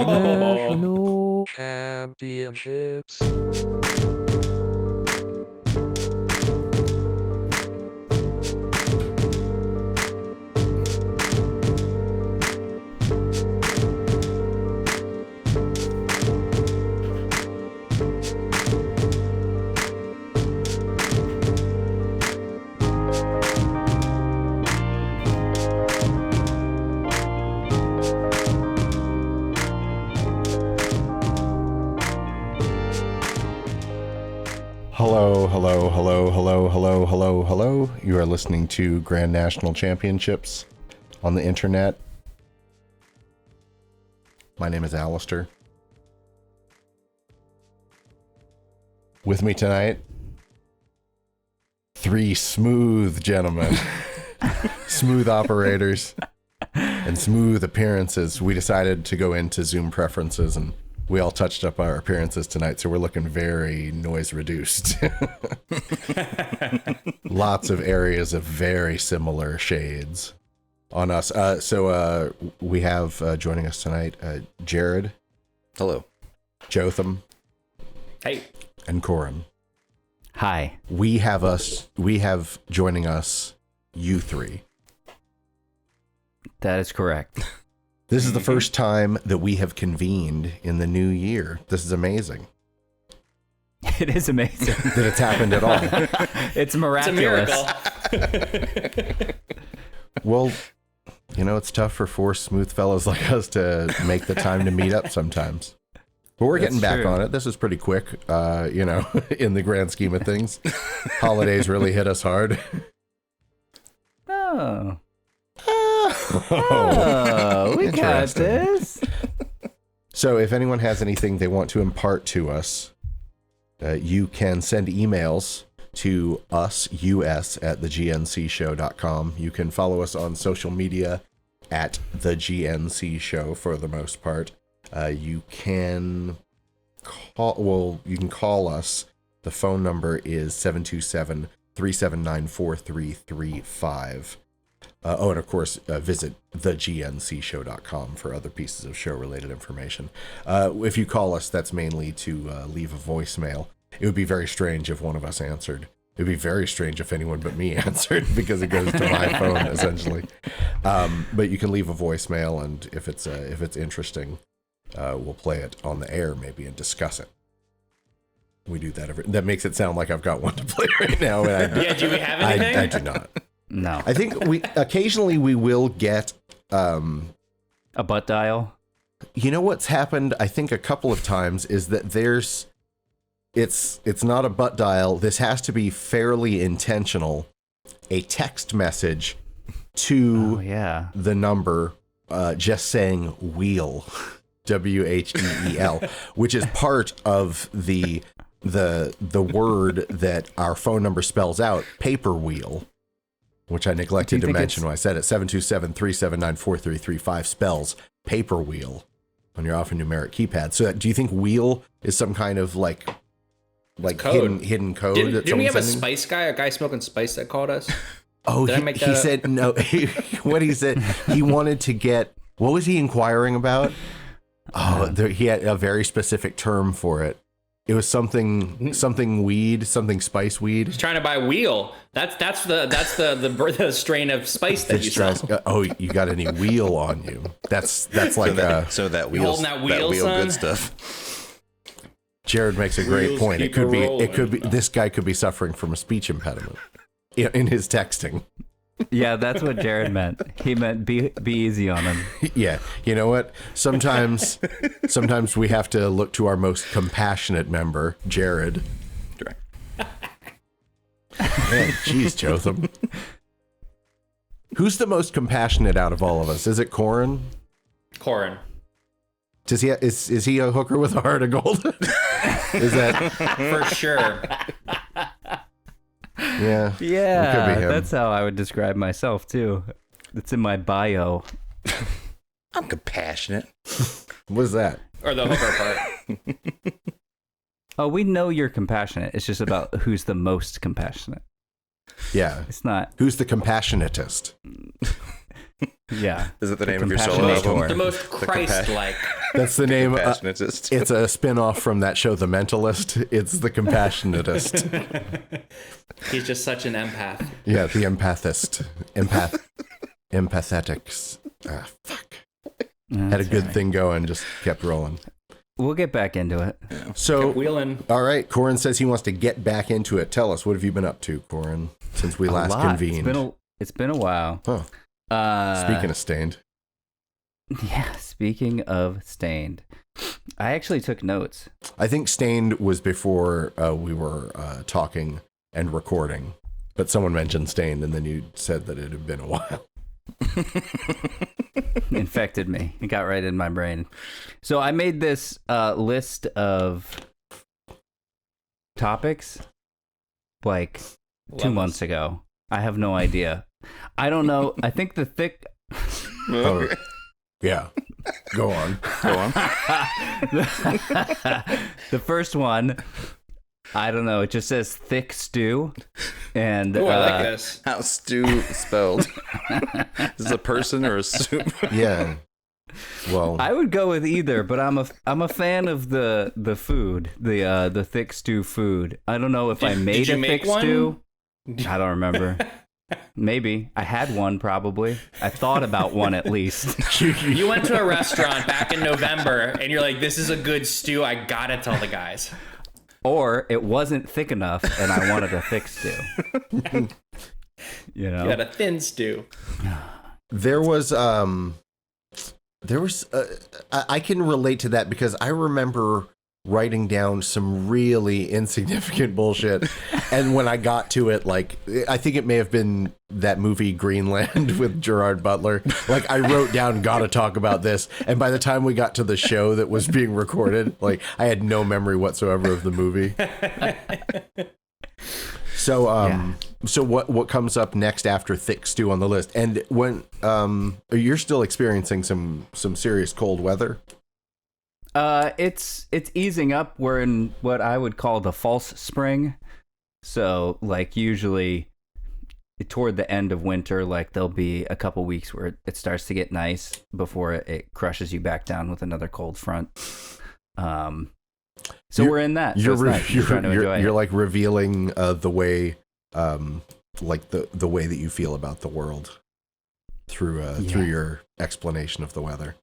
National Championships. Hello. You are listening to Grand National Championships on the internet. My name is Alistair. With me tonight, three smooth gentlemen, smooth operators, and smooth appearances. We decided to go into Zoom preferences and we all touched up our appearances tonight, so we're looking very noise reduced. Lots of areas of very similar shades on us. So we have joining us tonight, Jared. Hello. Jotham. Hey. And Corin. Hi. We have joining us you three. That is correct. This is the first time that we have convened in the new year. This is amazing. It is amazing that it's happened at all. It's miraculous. It's a miracle. Well, you know, it's tough for four smooth fellows like us to make the time to meet up sometimes. But we're getting back on it. This is pretty quick, you know, in the grand scheme of things. Holidays really hit us hard. We got this. So if anyone has anything they want to impart to us, you can send emails to us@thegncshow.com. You can follow us on social media at the GNC Show for the most part. You can call us. The phone number is 727-379-4335. And of course, visit thegncshow.com for other pieces of show-related information. If you call us, that's mainly to leave a voicemail. It would be very strange if one of us answered. It would be very strange if anyone but me answered because it goes to my phone, essentially. But you can leave a voicemail, and if it's interesting, we'll play it on the air maybe and discuss it. We do that that makes it sound like I've got one to play right now. And do we have anything? I do not. No. I think occasionally we will get a butt dial. You know what's happened, I think, a couple of times is that it's not a butt dial. This has to be fairly intentional. A text message to the number just saying wheel, WHEEL, which is part of the word that our phone number spells out, paper wheel. Which I neglected to mention when I said it. 727-379-4335 spells paper wheel on your alphanumeric keypad. So do you think wheel is some kind of like code. hidden code? Didn't we have a spice guy, a guy smoking spice that called us? Oh, he said no. What he said, he wanted to get, what was he inquiring about? He had a very specific term for it. It was something weed, something spice weed. He's trying to buy wheel. That's the strain of spice that you sell. You got any wheel on you? That's like so that wheel, that wheel good stuff. Jared makes a great point. It could be this guy could be suffering from a speech impediment in his texting. Yeah, that's what Jared meant. He meant be easy on him. Yeah, you know what? Sometimes we have to look to our most compassionate member, Jared. Man, jeez, Jotham. Who's the most compassionate out of all of us? Is it Corin? Corin. Does he is he a hooker with a heart of gold? Is that for sure? Yeah, that's how I would describe myself too. It's in my bio. I'm compassionate. What is that? Or the hooker part. Oh, we know you're compassionate. It's just about who's the most compassionate. Yeah. It's not. Who's the compassionatest? Yeah. Is it the name of your solo album? The most Christ-like. That's the name. Compassionatist. It's a spin-off from that show, The Mentalist. It's the Compassionatist. He's just such an empath. Yeah, the empathist. Empathetics. Fuck. Had a good thing going, just kept rolling. We'll get back into it. So, Wheeling. all right, Corin says he wants to get back into it. Tell us, what have you been up to, Corin, since we last convened? It's been a while. Huh. Speaking of Stained. Yeah, speaking of Stained. I actually took notes. I think Stained was before we were talking and recording, but someone mentioned Stained, and then you said that it had been a while. Infected me. It got right in my brain. So I made this list of topics like 2 months ago. I have no idea. I don't know. I think the thick... Oh, yeah. Go on. The first one, I don't know. It just says thick stew. And Oh, I like this. How's stew spelled? Is it a person or a soup? Yeah. Well, I would go with either, but I'm a fan of the food, the thick stew food. I don't know if I made you a make thick one? stew. I don't remember. Maybe I had one. Probably I thought about one at least. You went to a restaurant back in November, and you're like, "This is a good stew. I gotta tell the guys." Or it wasn't thick enough, and I wanted a thick stew. You know, You got a thin stew. there was I can relate to that because I remember writing down some really insignificant bullshit, and when I got to it, like, I think it may have been that movie Greenland with Gerard Butler, like, I wrote down gotta talk about this, and by the time we got to the show that was being recorded, like, I had no memory whatsoever of the movie. So so what comes up next after thick stew on the list? And when you're still experiencing some serious cold weather? it's easing up. We're in what I would call the false spring. So, like, usually toward the end of winter, like, there'll be a couple weeks where it starts to get nice before it crushes you back down with another cold front. So we're in that. So You're like revealing the way, like the way that you feel about the world through your explanation of the weather.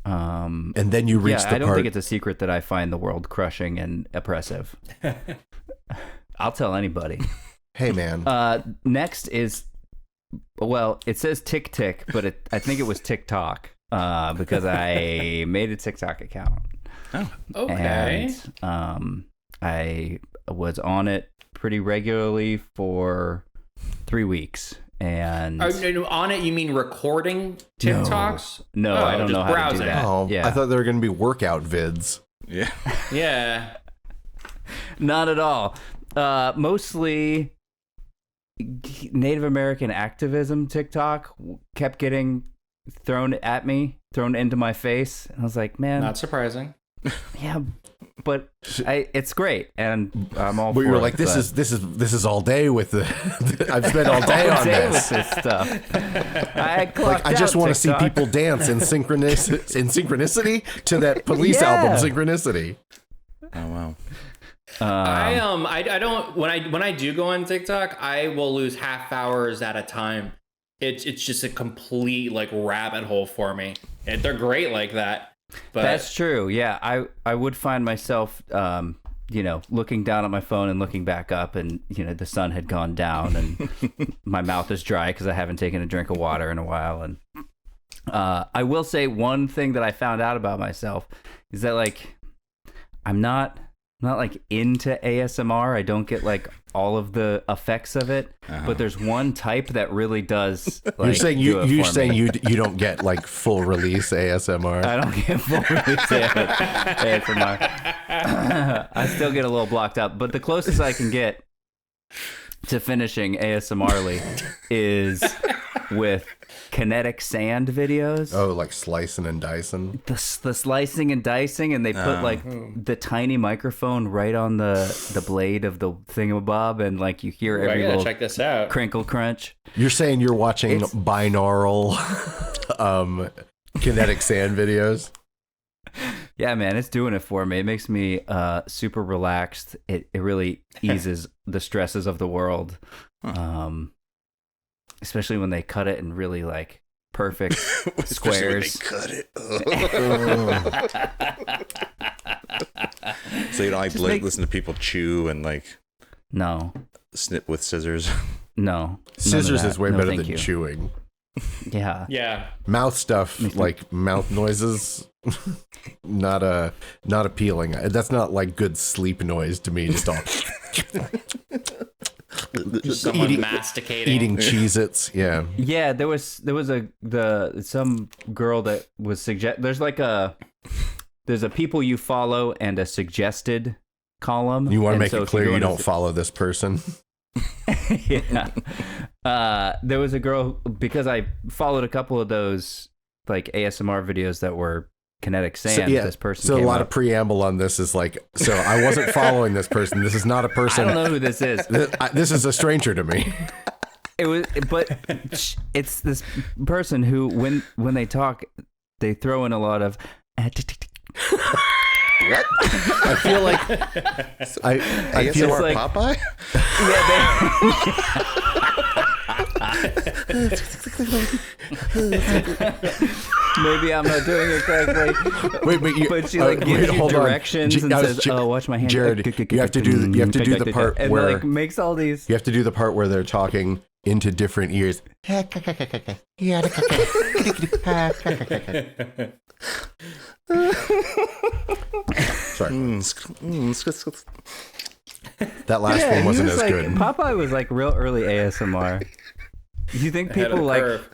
And then you reach the part. I don't think it's a secret that I find the world crushing and oppressive. I'll tell anybody. Hey, man. Next is, well, it says tick tick, but I think it was TikTok because I made a TikTok account. Oh, okay. And I was on it pretty regularly for 3 weeks. And on it, you mean recording TikToks? No, I don't know how browsing. to do that. Oh, Yeah. I thought there were going to be workout vids. yeah. Yeah. Not at all. Mostly Native American activism TikTok kept getting thrown into my face. And I was like, man, Not surprising. yeah, but it's great, and I'm all But for you're it, like, this but- is all day with the. I've spent all day on with this. this stuff. I just want to see people dance in synchronicity to that Police Yeah. album, Synchronicity. Oh, wow. I don't when I do go on TikTok, I will lose half hours at a time. It's just a complete like rabbit hole for me. And they're great like that. But That's true. Yeah, I would find myself, looking down at my phone and looking back up, and the sun had gone down, and my mouth is dry because I haven't taken a drink of water in a while. And I will say one thing that I found out about myself is that, like, I'm not like into ASMR. I don't get like all of the effects of it, but there's one type that really does. Like, You're saying do it you're for saying me. you don't get like full release ASMR. I don't get full release ASMR. I still get a little blocked up, but the closest I can get to finishing ASMRly is with kinetic sand videos. Oh, like slicing and dicing. The slicing and dicing, and they put like the tiny microphone right on the blade of the thingamabob, and like you hear I every gotta little check this out. crinkle crunch. You're saying you're watching binaural kinetic sand videos? Yeah, man, it's doing it for me. It makes me super relaxed. It really eases the stresses of the world. Especially when they cut it in really like perfect squares. Cut it. So you don't like listen to people chew and like No. snip with scissors. No. Scissors is way better thank than you. chewing. Yeah. Yeah. Mouth stuff, like mouth noises, not appealing. That's not like good sleep noise to me. Just all Just someone masticating. eating Cheez-Its. Yeah. Yeah, there was some girl that was there's a people you follow and a suggested column. You want to And make so it if clear go you into don't follow this person. Yeah. There was a girl, because I followed a couple of those like ASMR videos that were kinetic sand. This person So a came lot up. of preamble on this is like, so I wasn't following this person. This is not a I person. don't know who this is. This is a stranger to me. It was, but it's this person who, when they talk, they throw in a lot of. What? I feel like I guess feel it's like- Popeye. Maybe I'm not doing it correctly. Wait, But she like gives you hold on. directions and says, "Oh, watch my hand." Jared, you have to do the part and where like makes all these. you have to do the part where they're talking into different ears. Sorry, that last one wasn't he as was good. Popeye was like real early ASMR. Do you think Ahead of people the like curve.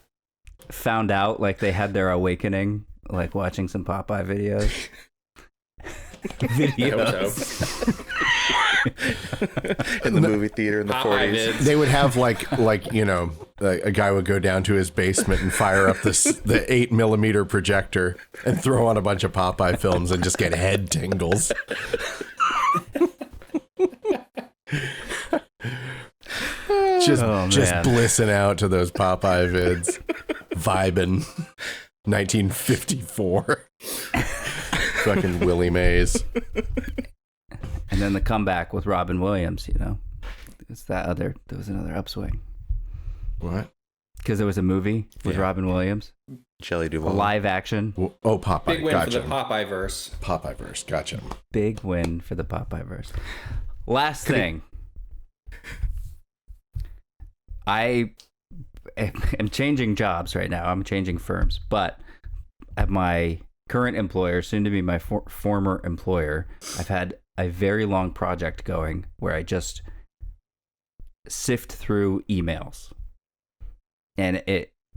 found out like they had their awakening like watching some Popeye videos? I hope so. In the movie theater in the Popeye 40s. vids. They would have like a guy would go down to his basement and fire up the 8mm projector and throw on a bunch of Popeye films and just get head tingles. Just man. blissing out to those Popeye vids, vibing. 1954. Fucking Willie Mays. And then the comeback with Robin Williams, you know, there was another upswing What? because there was a movie with Yeah. Robin Williams, Shelley a Duvall. live action. Oh, Popeye. Big win Gotcha. for the Popeye verse. Popeye verse. Gotcha. Big win for the Popeye verse. Last thing. I am changing jobs right now. I'm changing firms, but at my current employer, soon to be my former employer, I've had a very long project going where I just sift through emails. And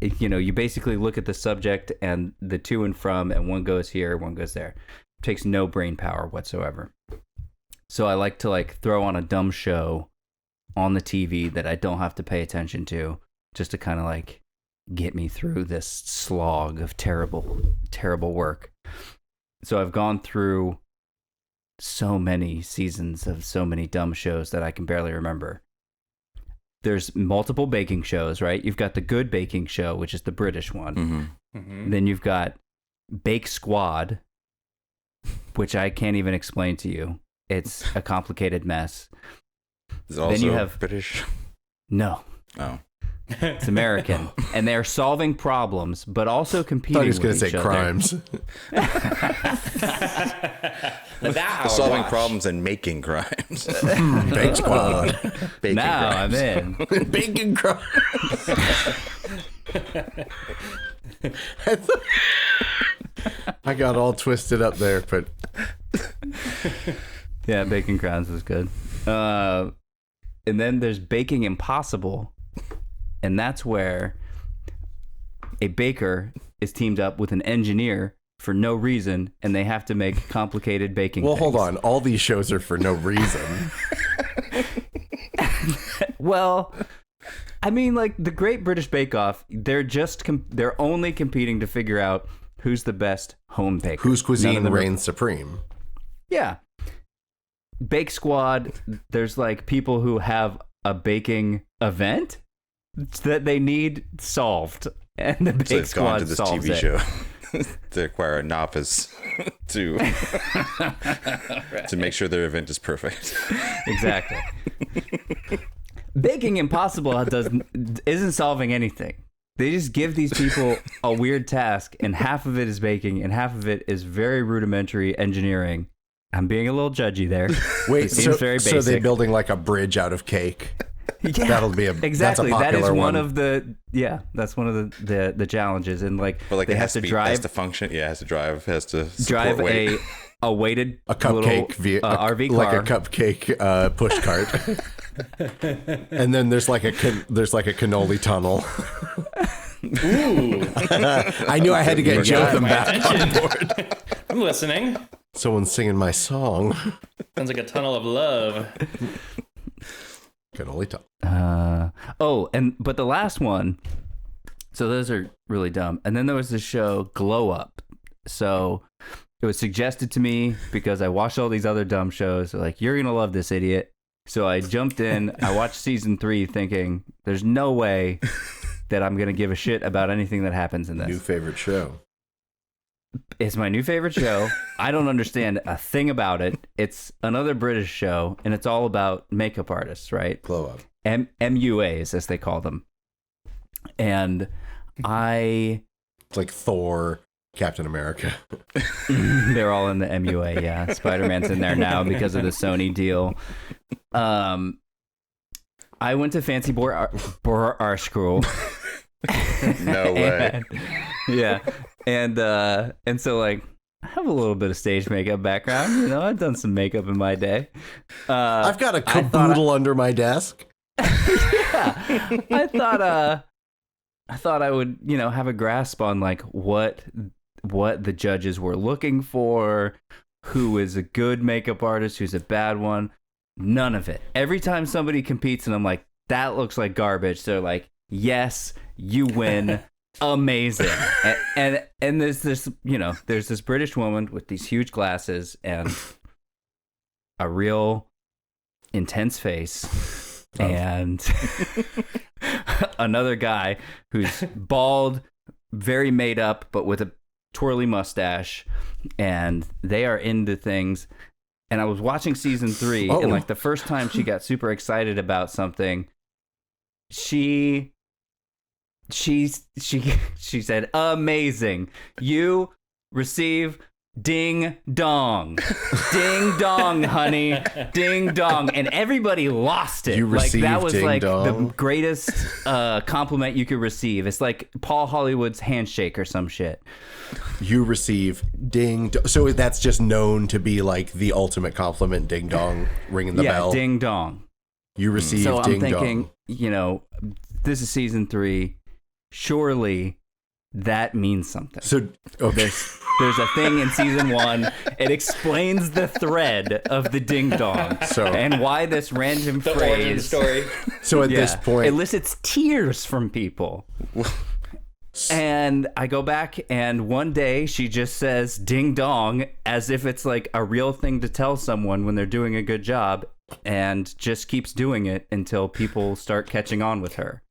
you basically look at the subject and the to and from, and one goes here, one goes there. It takes no brain power whatsoever. So I like to throw on a dumb show on the TV that I don't have to pay attention to, just to kind of get me through this slog of terrible, terrible work. So I've gone through so many seasons of so many dumb shows that I can barely remember. There's multiple baking shows, right? You've got the Good Baking Show, which is the British one. Mm-hmm. Mm-hmm. Then you've got Bake Squad, which I can't even explain to you. It's a complicated mess. Is it also Then you have British? No, Oh. it's American, and they're solving problems, but also I competing. thought he was going with to each say other. crimes. Solving Problems and making crimes. Bake Squad. Baking Now crimes. I'm in. Bacon crimes. I got all twisted up there, but Yeah, Bacon Crowns is good. And then there's Baking Impossible, and that's where a baker is teamed up with an engineer for no reason, and they have to make complicated baking well, things. hold on. All these shows are for no reason. Well, I mean, the Great British Bake Off, they're just they're only competing to figure out who's the best home baker. Whose None of cuisine them are- reigns supreme? Yeah. Bake Squad, there's people who have a baking event that they need solved, and the So Bake they've gone Squad to this solves TV it. show. to acquire a novice to make sure their event is perfect. Exactly. Baking Impossible isn't solving anything. They just give these people a weird task, and half of it is baking, and half of it is very rudimentary engineering. I'm being a little judgy there. Wait, It seems very so basic. they're building like a bridge out of cake. Yeah, That'll be exactly. That's a That is popular one of the that's one of the challenges, and like, But like they it have has to to drive has to function. Yeah, it has to drive. Has to drive support weight. a weighted a cupcake little, RV car, like a cupcake push cart. And then there's like a cannoli tunnel. Ooh, I knew I had to get Jotham my back on attention. board. I'm listening. Someone's singing my song. Sounds like a tunnel of love. Cannoli tunnel. but the last one. So those are really dumb. And then there was the show Glow Up. So it was suggested to me because I watched all these other dumb shows. They're like, you're gonna love this, idiot. So I jumped in. I watched season 3, thinking there's no way that I'm gonna give a shit about anything that happens in this. New favorite show. It's my new favorite show. I don't understand a thing about it. It's another British show, and it's all about makeup artists, right? Glow Up. MUAs, as they call them. And It's like Thor, Captain America. they're all in the MUA, yeah. Spider-Man's in there now because of the Sony deal. I went to Fancy Bar School. No way. Yeah. And so, like, I have a little bit of stage makeup background. You know, I've done some makeup in my day. I've got a caboodle under my desk. Yeah. I thought I would, you know, have a grasp on like what the judges were looking for, who is a good makeup artist, who's a bad one. None of it. Every time somebody competes and I'm like, that looks like garbage, they're like, yes, you win. Amazing. And there's this, you know, there's this British woman with these huge glasses and a real intense face. And another guy who's bald, very made up, but with a twirly mustache, and they are into things. And I was watching season 3, and like the first time she got super excited about something, she said, "Amazing! You receive ding dong, ding dong, honey, ding dong," and everybody lost it. You Like that received was ding like dong? the greatest compliment you could receive. It's like Paul Hollywood's handshake or some shit. You receive ding. So that's just known to be like the ultimate compliment. Ding dong, ringing the bell. Ding dong. You receive So ding I'm thinking, dong. you know, this is season 3. Surely that means something. So okay. There's a thing in season 1. It explains the thread of the ding dong and why this random The phrase. origin story. So at this point, elicits tears from people. And I go back, and one day she just says ding dong as if it's like a real thing to tell someone when they're doing a good job, and just keeps doing it until people start catching on with her.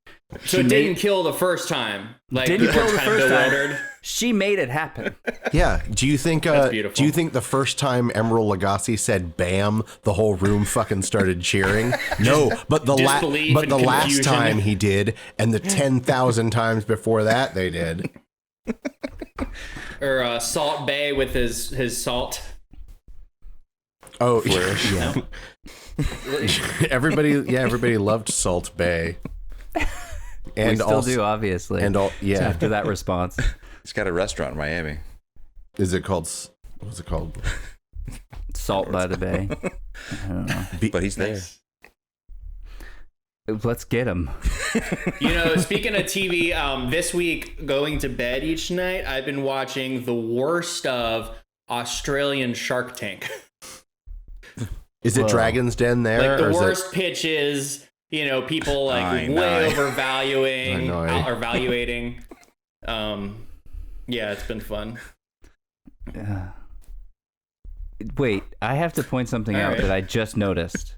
So it didn't kill the first time. Like, Didn't people kill were the kind of first time. bewildered. She made it happen. yeah. Do you think? beautiful. Do you think the first time Emerald Lagasse said "bam," the whole room fucking started cheering? No, but the Disbelief and last confusion. time he did, and the 10,000 times before that they did. Or Salt Bay with his salt. Oh yeah. Everybody loved Salt Bay. And We still also, do, obviously. and all, yeah. After that response. He's got a restaurant in Miami. Is it called? What's it called? Salt by the Bay. I don't know. But he's there. Let's get him. You know, speaking of TV, this week, going to bed each night, I've been watching the worst of Australian Shark Tank. Is it Dragon's Den there? Like the or is worst pitches, you know, people like I way know. overvaluing I know. or valuating. Yeah, it's been fun. Wait, I have to point something All out right. that I just noticed.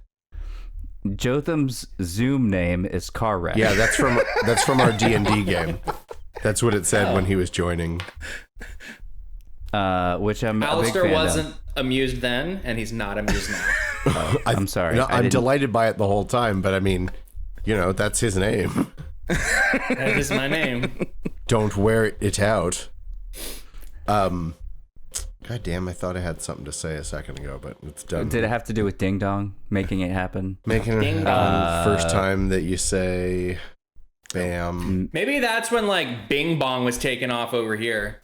Jotham's Zoom name is Car Wreck. Yeah, that's from our D&D game. That's what it said when he was joining. which I'm a big Alistair fan wasn't amused then, and he's not amused now. I'm sorry. No, I I'm didn't- delighted by it the whole time, but I mean, that's his name. That is my name. Don't wear it out. God damn, I thought I had something to say a second ago, but it's done. Did it have to do with ding dong making it happen? Making it Ding first time that you say bam. Maybe that's when like Bing Bong was taken off over here.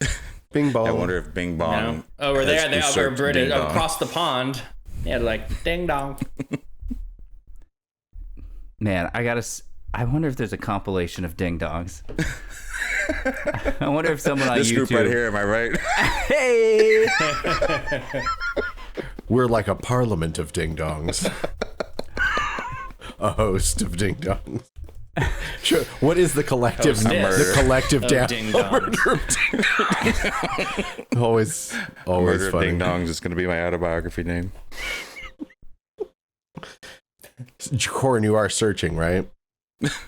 Bing bong. I wonder if Bing You Bong. know? Over has there, they over usurped British Ding Dong. across the pond. They had like ding dong. Man, I wonder if there's a compilation of ding dongs. I wonder if someone on This YouTube. group right here, am I right? Hey. We're like a parliament of ding dongs. A host of ding dongs. Sure. What is the collective? Hostess The collective of down. ding dongs. Always Murder of funny. Ding Dongs is going to be my autobiography name. Corin, you are searching, right?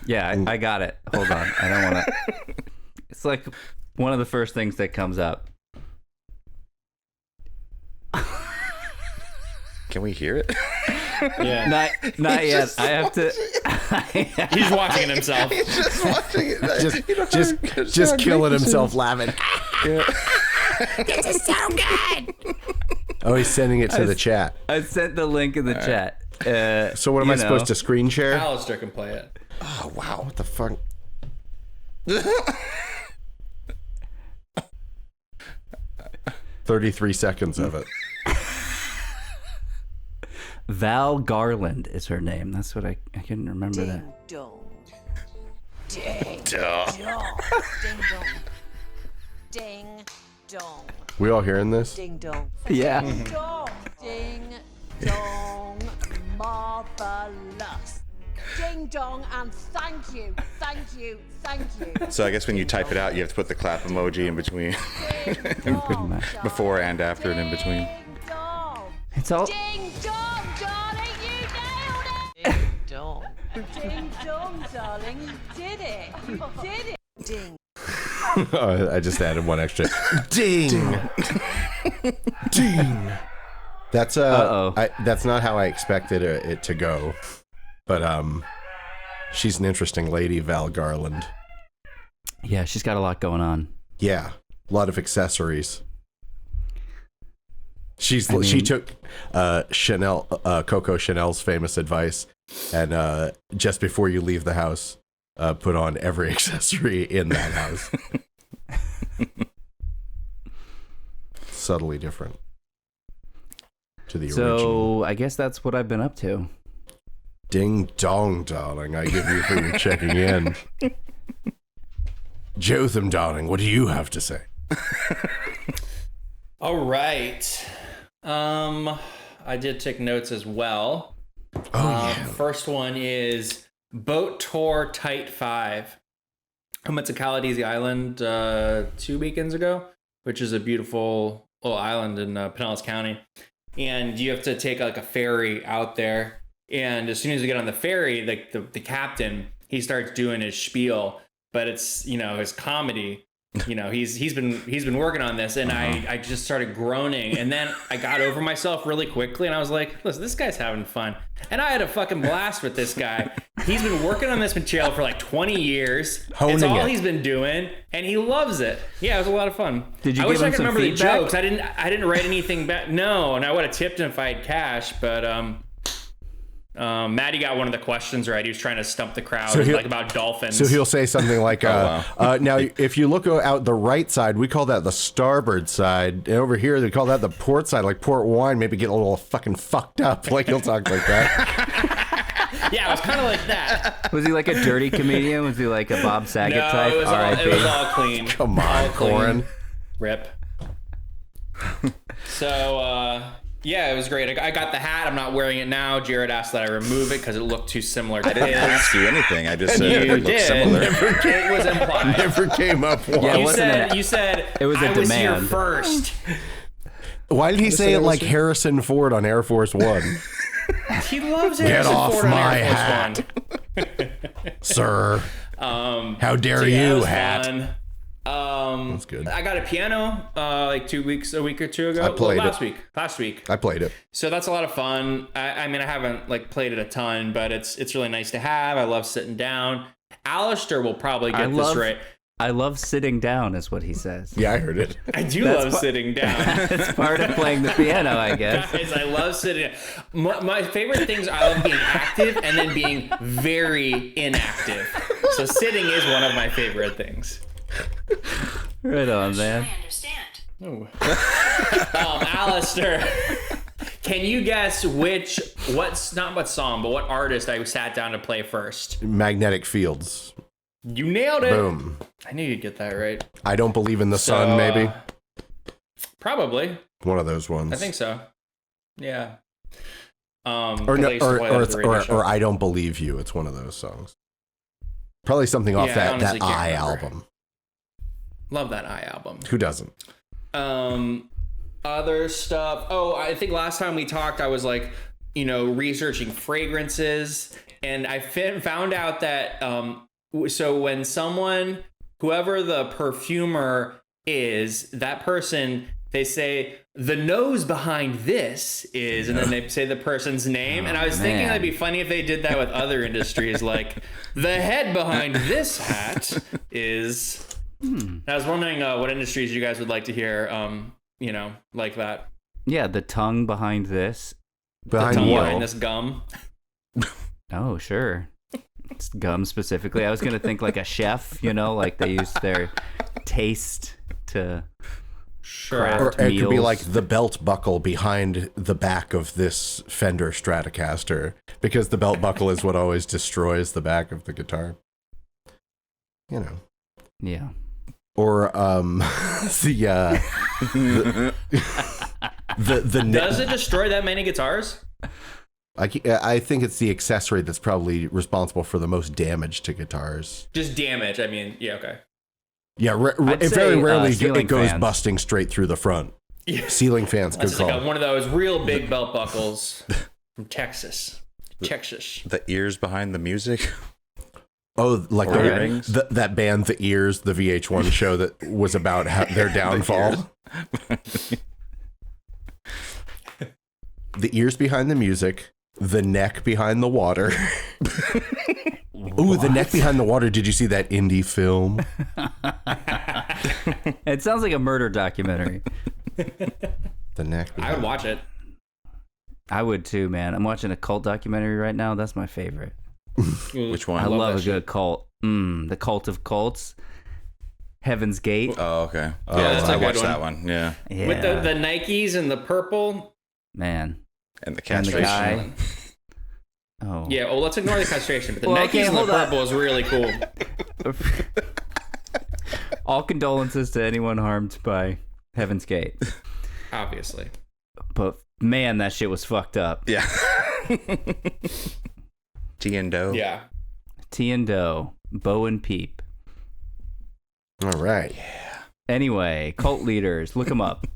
Yeah, I got it. Hold on. I don't want to. It's like one of the first things that comes up. Can we hear it? Yeah, Not yet. I have to. he's watching it himself. Just watching it. Just killing himself laughing. This is so good. Oh, he's sending it to the chat. I sent the link in the chat. So what am I supposed to screen share? Alistair can play it. Oh wow, what the fuck? 33 seconds of it. Val Garland is her name. That's what I couldn't remember that. Ding dong. Ding dong. Ding dong. Ding dong. We all hearing this? Ding dong. Yeah. Ding dong. Ding dong. Marvelous. Ding dong and thank you. Thank you. Thank you. So I guess when you type it out, you have to put the clap emoji in between. Ding dong. Before and after and in between. Ding dong. It's all. Ding dong, darling, you nailed it! Ding dong. Ding dong, darling, you did it! You did it! Ding. Oh, I just added one extra. Ding. Ding. That's that's not how I expected it to go, but she's an interesting lady, Val Garland. Yeah, she's got a lot going on. Yeah, a lot of accessories. She took Coco Chanel's famous advice, and just before you leave the house, put on every accessory in that house. Subtly different to the original. So I guess that's what I've been up to. Ding dong, darling, I give you for your checking in. Jotham, darling, what do you have to say? All right. I did take notes as well. First one is Boat Tour Tight 5. I went to Calidesi Island 2 weekends ago, which is a beautiful little island in Pinellas County. And you have to take like a ferry out there. And as soon as you get on the ferry, like the captain, he starts doing his spiel, but it's, his comedy. He's been working on this, and I just started groaning, and then I got over myself really quickly, and I was like, listen, this guy's having fun. And I had a fucking blast with this guy. He's been working on this material for like 20 years. It's all he's been doing, and he loves it. Yeah, it was a lot of fun. Did you I give wish him I could some remember feedback? the jokes. I didn't write anything back. No, and I would have tipped him if I had cash, but Maddie got one of the questions right. He was trying to stump the crowd, like about dolphins. So he'll say something like, now, if you look out the right side, we call that the starboard side. And over here, they call that the port side, like port wine, maybe get a little fucking fucked up. Like he'll talk like that. Yeah, it was kind of like that. Was he like a dirty comedian? Was he like a Bob Saget No, type? it was R.I.P. all clean. Come on, All clean. Corin. Rip. So, yeah, it was great. I got the hat. I'm not wearing it now. Jared asked that I remove it because it looked too similar to I didn't his. ask you anything. I just said You it looked did. similar. It was implied. Never came up once. Yeah, it You wasn't said, an- you said it was a I was here demand. first. Why did he say it like Harrison Ford on Air Force One? He loves Get Harrison off Ford on my Air Force hat. One. Sir, how dare So yeah, it you, was hat? fun. That's good. I got a piano like a week or two ago. I played last week. I played it. So that's a lot of fun. I mean, I haven't like played it a ton, but it's really nice to have. I love sitting down. Alistair will probably get this right. I love sitting down, is what he says. Yeah, I heard it. I do love sitting down. It's part of playing the piano, I guess. Guys, I love sitting down. My favorite things, I love being active and then being very inactive. So sitting is one of my favorite things. Right on, man. I understand. Oh. Alistair, can you guess what artist I sat down to play first? Magnetic fields. You nailed it. Boom. I knew you'd get that right. I don't believe in the sun, maybe. Probably. One of those ones. I think so. Yeah. Or I don't believe you. It's one of those songs. Probably something off that I album. Love that I album. Who doesn't? Other stuff. Oh, I think last time we talked, I was like, researching fragrances, and I found out that so when whoever the perfumer is, that person, they say the nose behind this is, and then they say the person's name. And I was thinking that'd be funny if they did that with other industries, like the head behind this hat is. I was wondering what industries you guys would like to hear, like that. Yeah, the tongue behind this. Behind this gum. Oh, sure. It's gum specifically. I was going to think like a chef, like they use their taste to craft Or it meals. could be like the belt buckle behind the back of this Fender Stratocaster, because the belt buckle is what always destroys the back of the guitar. Yeah. Or the Does it destroy that many guitars? I think it's the accessory that's probably responsible for the most damage to guitars. Just damage. I mean, yeah, okay. Yeah, I'd very say, rarely ceiling it goes fans. busting straight through the front. Yeah. Ceiling fans, good That's call. like one of those real big belt buckles from Texas. The ears behind the music. Oh, like Or earrings. that band, The Ears, the VH1 show that was about their downfall. The ears behind the music, the neck behind the water. Ooh, the neck behind the water. Did you see that indie film? It sounds like a murder documentary. The neck. I would watch it. I would too, man. I'm watching a cult documentary right now. That's my favorite. Which one? I love a that shit. good cult. The Cult of Cults. Heaven's Gate. Oh, okay. Yeah, that's a I good watched one. that one. Yeah. Yeah. With the Nikes and the purple. Man. And the And the castration. guy. Oh. Yeah, well, let's ignore the castration, but the Well, Nikes okay, and the hold on. purple is really cool. All condolences to anyone harmed by Heaven's Gate. Obviously. But man, that shit was fucked up. Yeah. T and Doe. Yeah. T and Doe, Bo and Peep. All right. Anyway, cult leaders, look them up.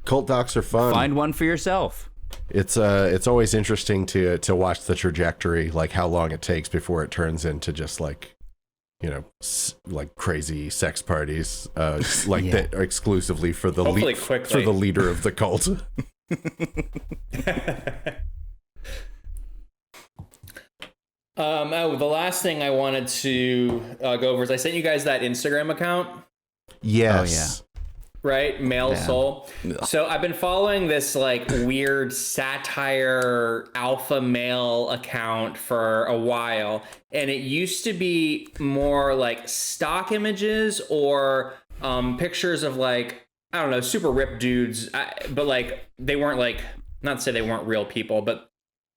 Cult docs are fun. Find one for yourself. It's always interesting to watch the trajectory, like how long it takes before it turns into just like, like crazy sex parties, like that are exclusively for the Hopefully quickly. for the leader of the cult. The last thing I wanted to go over is I sent you guys that Instagram account, Yes. right? Male Yeah. Soul. So I've been following this like weird satire alpha male account for a while, and it used to be more like stock images or pictures of like, I don't know, super ripped dudes, but like they weren't like, not to say they weren't real people, but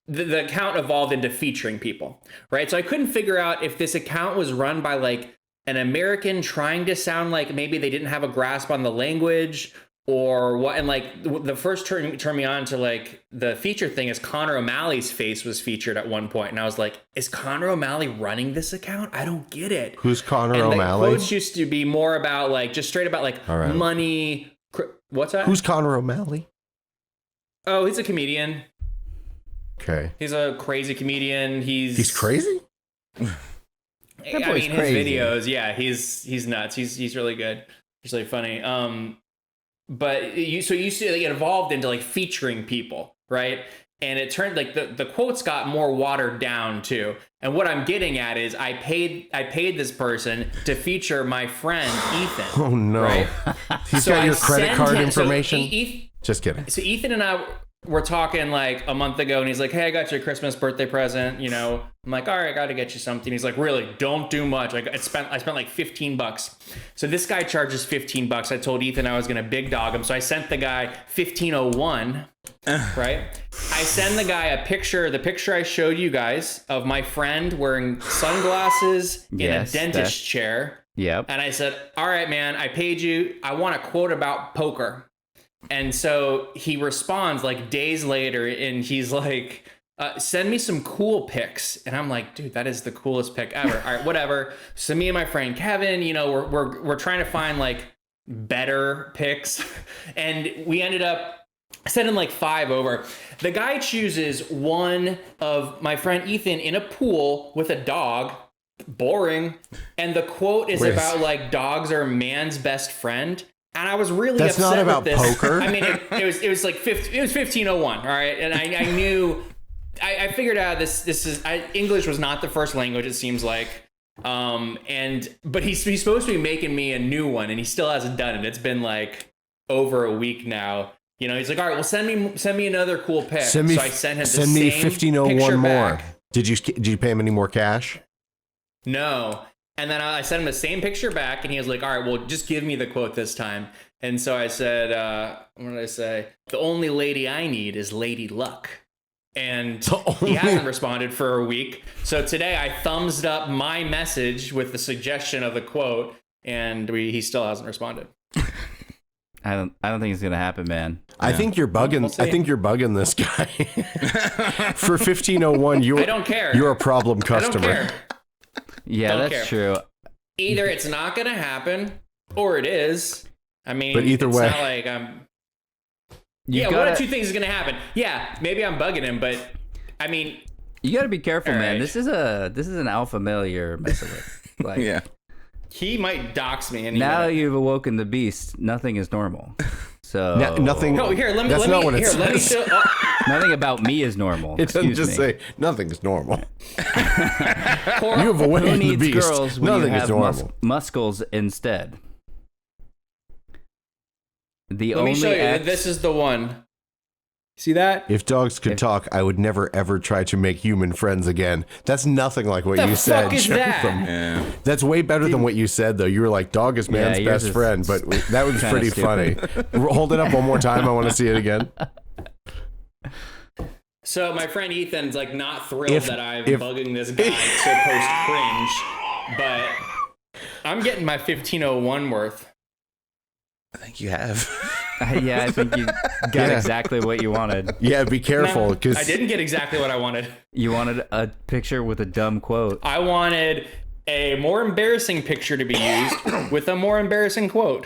the account evolved into featuring people, right? So I couldn't figure out if this account was run by like an American trying to sound like maybe they didn't have a grasp on the language or what. And like the first turn me on to like the feature thing is Connor O'Malley's face was featured at one point, and I was like, is Connor O'Malley running this account? I don't get it. Who's Connor And the O'Malley? quotes used to be more about like just straight about like All right. money. What's that? Who's Connor O'Malley? Oh, he's a comedian. Okay. He's a crazy comedian. He's crazy? That boy's his crazy. videos, yeah, he's nuts. He's really good. He's really funny. But so you see, they get evolved into like featuring people, right? And it turned like the quotes got more watered down too. And what I'm getting at is I paid this person to feature my friend Ethan. Oh no. Right? He's So got I your credit send card him- information. So Just kidding. So Ethan and I were talking like a month ago, and he's like, "Hey, I got you a Christmas birthday present." You know, I'm like, "All right, I got to get you something." He's like, "Really? Don't do much." I spent like $15. So this guy charges $15. I told Ethan I was gonna big dog him, so I sent the guy $15.01. Right? I send the guy a picture, the picture I showed you guys of my friend wearing sunglasses in Yes, a dentist chair. Yep. And I said, "All right, man, I paid you. I want a quote about poker." And so he responds like days later, and he's like, "Send me some cool pics." And I'm like, "Dude, that is the coolest pic ever." All right, whatever. So me and my friend Kevin, you know, we're trying to find like better pics, and we ended up sending like 5 over. The guy chooses one of my friend Ethan in a pool with a dog. Boring. And the quote is Wait. about like dogs are man's best friend. And I was really That's upset not about with this. poker. I mean, it was like 1501, all right? And I knew, I figured out English was not the first language, it seems like. But he's supposed to be making me a new one, and he still hasn't done it. It's been like over a week now. You know, he's like, "All right, well, send me another cool pic." So I sent him the send me same 1501 picture more. back. Did you pay him any more cash? No. And then I sent him the same picture back, and he was like, "All right, well, just give me the quote this time." And so I said, what did I say? "The only lady I need is Lady Luck." And he hasn't responded for a week. So today I thumbs up my message with the suggestion of the quote, and he still hasn't responded. I don't think it's gonna happen, man. I think you're bugging. We'll see. I think you're bugging this guy. For 1501, I don't care. You're a problem I don't customer. care. Yeah, Don't that's care. true. Either it's not going to happen, or it is. I mean, But either it's way. not like I'm... You one gotta, of two things is going to happen. Yeah, maybe I'm bugging him, but I mean, you gotta be careful, All man. right. This is an alpha male you're messing with. Like, Yeah. he might dox me. now you've awoken the beast. Nothing is normal. So Nothing. No, here, let me. That's let not me, what it here, let me says. show. nothing about me is normal. It doesn't Excuse just me. say nothing is normal. You Cor- have Who awakened the needs beast. girls when Nothing you is have normal. muscles instead? The let only me show you. act- This is the one. See that? If dogs could talk, I would never ever try to make human friends again. That's nothing like what The you said. fuck is that? Jotham. Yeah. That's way better than what you said, though. You were like, "Dog is man's Yeah, yours best is friend," but that was kinda pretty funny. Hold it up one more time. I want to see it again. So my friend Ethan's like not thrilled If- that I'm if- bugging this guy to post cringe, but I'm getting my 1501 worth. I think you have. yeah, I think you got Yeah. exactly what you wanted. Yeah, be careful No, because I didn't get exactly what I wanted. You wanted a picture with a dumb quote. I wanted a more embarrassing picture to be used with a more embarrassing quote.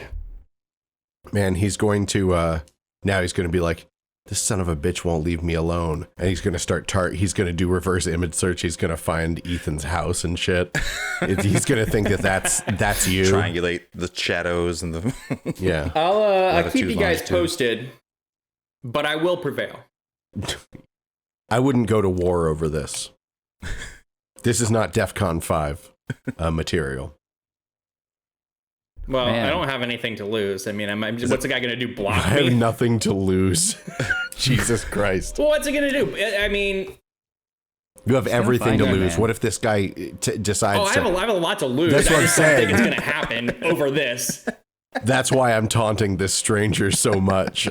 man, he's going to now he's going to be like, "This son of a bitch won't leave me alone," and he's going to start he's going to do reverse image search. He's going to find Ethan's house and shit. He's going to think that that's you. Triangulate the shadows and the. Yeah. I'll keep you Latitude, guys longitude. posted, but I will prevail. I wouldn't go to war over this. This is not DEFCON 5 material. Well, Man. I don't have anything to lose. I mean, what's the guy going to do? I Block have me? nothing to lose. Jesus Christ. Well, what's he going to do? I mean, You have everything to find you, lose. man. What if this guy decides I have a lot to lose. That's what I I'm just don't think saying. it's going to happen over this. That's why I'm taunting this stranger so much.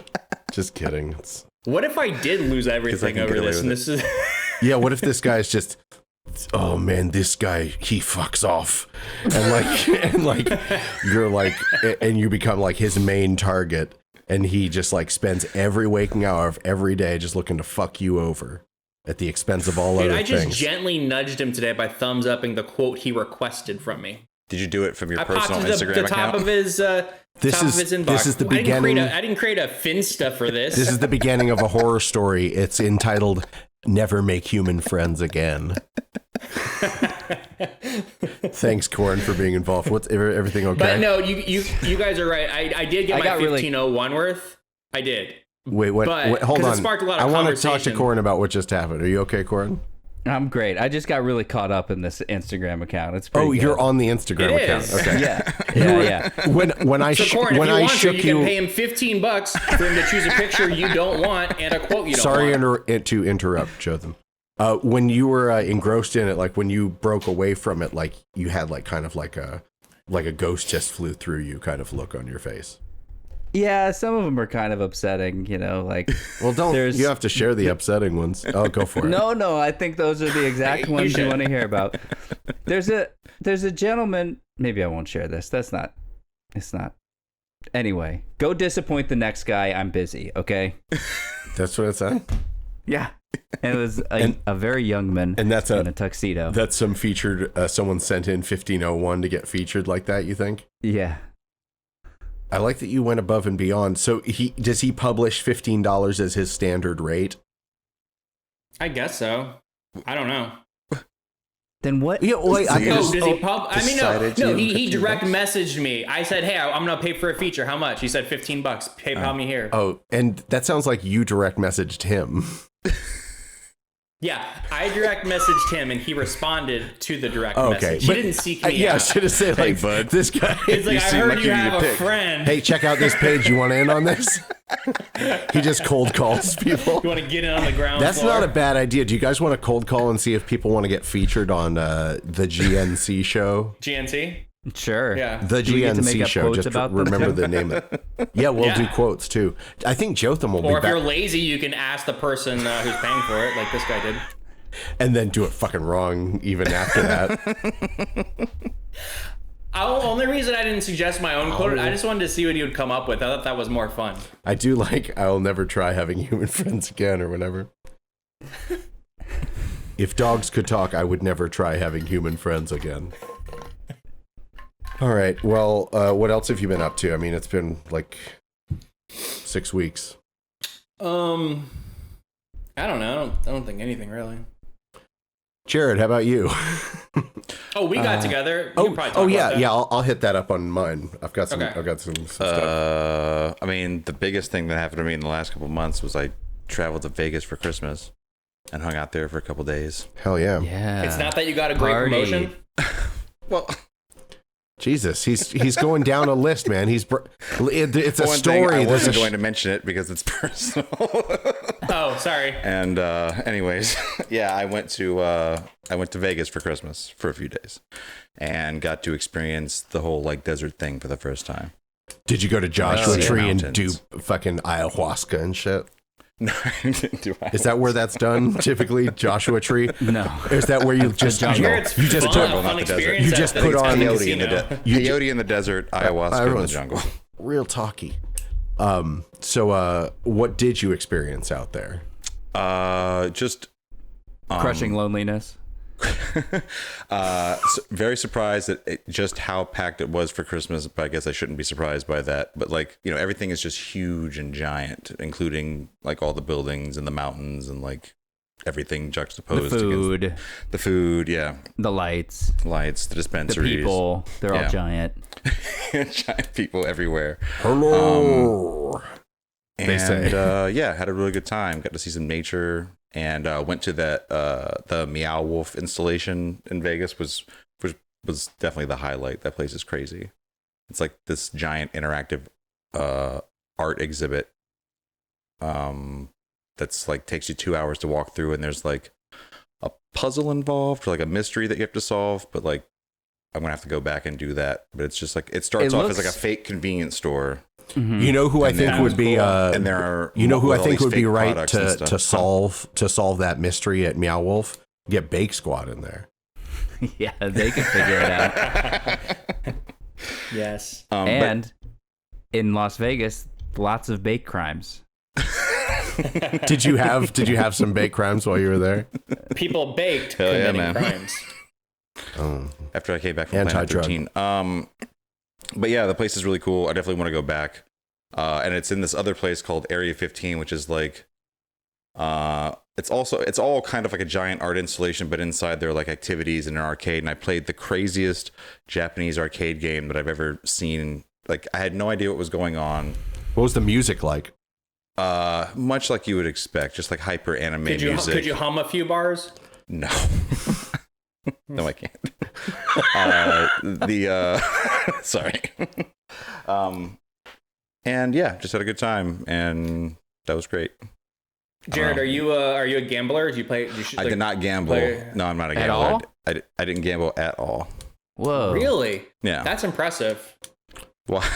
Just kidding. What if I did lose everything can over get away this? with And it. this is Yeah, what if this guy's just, "Oh man, this guy, he fucks off," and like you're like, and you become like his main target, and he just like spends every waking hour of every day just looking to fuck you over at the expense of all Dude, other I just things. gently nudged him today by thumbs upping the quote he requested from me. Did you do it from your I popped personal to Instagram the top account? of his This top is- of his inbox. this is the I didn't create beginning- I didn't create a Finsta for this. This is the beginning of a horror story. It's entitled "Never Make Human Friends Again." Thanks, Corn, for being involved. What's everything okay? But no, you guys are right. I did get my 1501 worth. I did. Wait, hold on. It sparked a lot of I want to talk to conversation. Corn about what just happened. Are you okay, Corn? I'm great. I just got really caught up in this Instagram account. It's pretty good. You're on the Instagram It account. is. Okay. Yeah. When I So, Corin, when if you I want to, shook you can pay him $15 for him to choose a picture you don't want and a quote you don't Sorry want. to interrupt, Jotham. When you were engrossed in it, like when you broke away from it, like you had like kind of like a ghost just flew through you kind of look on your face. Yeah, some of them are kind of upsetting, like. Well, you have to share the upsetting ones. Oh, go for it. No, I think those are the exact ones you want to hear about. There's a gentleman. Maybe I won't share this. It's not. Anyway, go disappoint the next guy. I'm busy. Okay. That's what it said. Yeah. And it was a very young man, and that's in a tuxedo. That's some featured. Someone sent in 1501 to get featured like that. You think? Yeah. I like that you went above and beyond. So does he publish $15 as his standard rate? I guess so. I don't know. Then what? Yeah, wait, I Does he no, he $15? direct messaged me. I said, hey, I'm going to pay for a feature. How much? He said $15. PayPal me here. Oh, and that sounds like you direct messaged him. Yeah, I direct messaged him and he responded to the direct Okay, message. He but- didn't seek me Yeah, I out. should have said like, bud. this guy. He's like, I seem heard like you you need have a a pick. friend. Hey, check out this page. You want to in on this? He just cold calls people. You want to get in on the ground That's floor? not a bad idea. Do you guys want to cold call and see if people want to get featured on the GNC show? GNC? Sure. Yeah. The Do we get to make GNC up show. quotes Just about them? remember the name of it. Yeah, we'll do quotes too. I think Jotham will Or be if you're back. lazy, you can ask the person who's paying for it, like this guy did. And then do it fucking wrong even after that. Only reason I didn't suggest my own quote, I just wanted to see what he would come up with. I thought that was more fun. I do like I'll never try having human friends again or whatever. If dogs could talk, I would never try having human friends again. All right. Well, what else have you been up to? I mean, it's been like 6 weeks. I don't know. I don't think anything really. Jared, how about you? Oh, we got together. We can probably talk about that. yeah. I'll hit that up on mine. I've got some. Okay. I've got some stuff. I mean, the biggest thing that happened to me in the last couple of months was I traveled to Vegas for Christmas and hung out there for a couple days. Hell yeah. Yeah. It's not that you got a great Party. promotion. Well, Jesus, he's going down a list, man. It's a one story. thing, I There's wasn't a going to mention it because it's personal. Oh, sorry. And anyways, yeah, I went to Vegas for Christmas for a few days, and got to experience the whole like desert thing for the first time. Did you go to Joshua Yeah. Tree and Mountains. do fucking ayahuasca and shit? No, I didn't do Is that where that's done typically? Joshua Tree? No. Or is that where you just Jared's you just fun, took fun not the desert. experience. You just at put the on peyote casino. in the peyote in the desert, ayahuasca in the everyone's jungle. real talky. So what did you experience out there? Just Crushing loneliness. very surprised at just how packed it was for Christmas, but I guess I shouldn't be surprised by that. But like, everything is just huge and giant, including like all the buildings and the mountains and like everything The juxtaposed food, against the food, yeah, the lights, lights, the the dispensaries, people. They're all Yeah. giant. giant people everywhere. Hello. And say. yeah, had a really good time. Got to see some nature, and went to that the Meow Wolf installation in Vegas was definitely the highlight. That place is crazy. It's like this giant interactive art exhibit that's like takes you 2 hours to walk through, and there's like a puzzle involved, or like a mystery that you have to solve, but like I'm gonna have to go back and do that. But it's just like it starts off as like a fake convenience store. Mm-hmm. You know who I And think that would was be cool. And there are you know who I all think these would be fake right products and to stuff. solve that mystery at Meow Wolf? Get Bake Squad in there. Yeah, they can figure it out. Yes. But And in Las Vegas, lots of bake crimes. Did you have some bake crimes while you were there? People baked Hell yeah, committing man. crimes. Oh. after I came back from Planet Anti-drug. 13. But yeah, the place is really cool. I definitely want to go back. And it's in this other place called Area 15, which is like It's all kind of like a giant art installation, but inside there are like activities in an arcade. And I played the craziest Japanese arcade game that I've ever seen. Like, I had no idea what was going on. What was the music like? Much like you would expect, just like hyper anime music. Could you hum a few bars? No. No, I can't. Sorry. And yeah, just had a good time, and that was great. Jared, are you a gambler? Did you play? I did not gamble. No, I'm not a gambler. At all? I didn't gamble at all. Whoa. Really? Yeah. That's impressive. Why?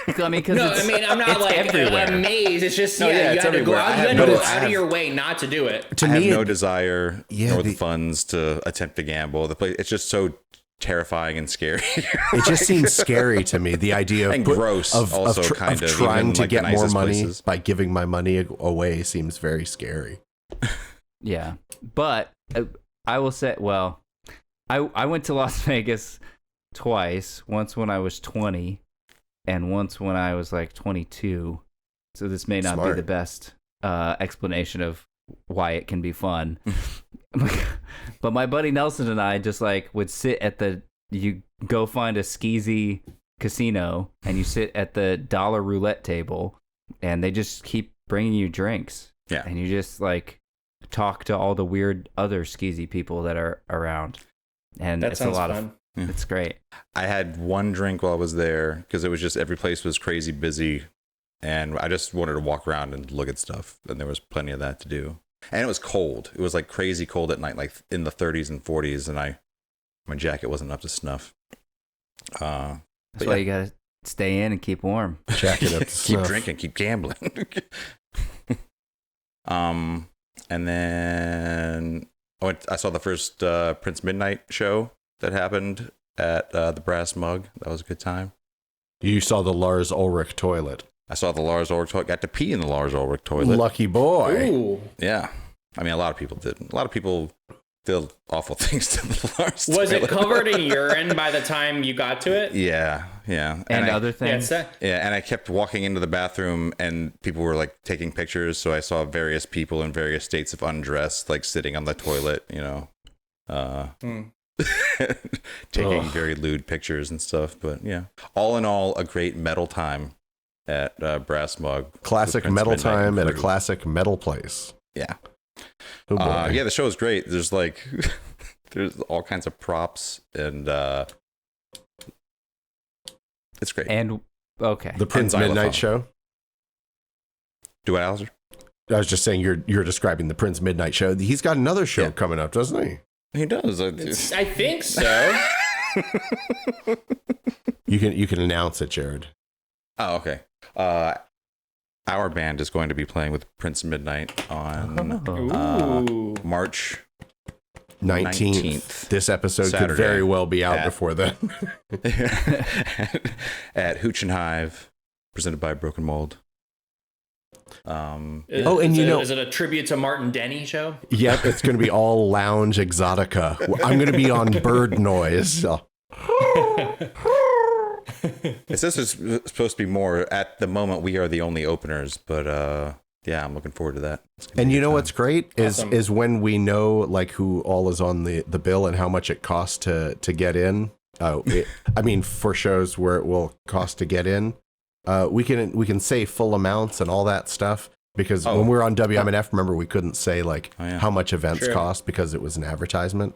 I mean, because I'm not like everywhere. amazed. It's just No, yeah, you it's had to go everywhere. out of your way not to do it. To I me, have no desire nor the the- funds to attempt to gamble. The place, it's just so terrifying and scary. it just seems scary to me. The idea of And gross also kind of, trying even, to like, get the more nicest money places. by giving my money away seems very scary. Yeah, but I will say, well, I went to Las Vegas twice. Once when I was 20, and once when I was like 22. So this may not Smart. be the best explanation of why it can be fun. But my buddy Nelson and I just like would sit at you go find a skeezy casino and you sit at the dollar roulette table and they just keep bringing you drinks. Yeah. And you just like talk to all the weird other skeezy people that are around. And That it's a sounds lot fun. of, it's great. I had one drink while I was there because it was just every place was crazy busy, and I just wanted to walk around and look at stuff, and there was plenty of that to do. And it was cold. It was like crazy cold at night, like in the 30s and 40s, and my jacket wasn't up to snuff. That's But why yeah. you gotta stay in and keep warm. Jack it up to keep snuff. drinking, keep gambling. And then I saw the first Prince Midnight show that happened at the Brass Mug. That was a good time. You saw the Lars Ulrich toilet. I saw the Lars Ulrich toilet. Got to pee in the Lars Ulrich toilet. Lucky boy. Ooh. Yeah. I mean, a lot of people did. A lot of people did awful things to the Lars Was toilet. it covered in urine by the time you got to it? Yeah. And I- other Yeah, things. Yeah, and I kept walking into the bathroom, and people were like taking pictures. So I saw various people in various states of undress, like sitting on the toilet, taking very lewd pictures and stuff. But yeah, all in all, a great metal time at Brass Mug. Classic with Prince metal Midnight time and at a crew. classic metal place. Yeah. Oh boy. Yeah, the show is great. There's like, there's all kinds of props, and it's great. And okay. The Prince xylophone. Midnight show. Do what, Alistair? I was just saying you're describing the Prince Midnight show. He's got another show Yeah. coming up, doesn't he? He does. I think so. You can announce it, Jared. Oh, okay. Our band is going to be playing with Prince Midnight on Oh. Ooh. March 19th. This episode could Saturday very well be out at- before then. at Hooch and Hive, presented by Broken Mold. and is it a tribute to Martin Denny show? Yep, it's going to be all lounge exotica. I'm going to be on bird noise. It says it's supposed to be more. At the moment, we are the only openers, but yeah, I'm looking forward to that. It's gonna And be you a know good what's great Awesome. is when we know like who all is on the bill and how much it costs to get in. I mean, for shows where it will cost to get in, we can say full amounts and all that stuff because Oh. when we were on WMNF, remember we couldn't say like Oh, yeah. how much events True. cost because it was an advertisement.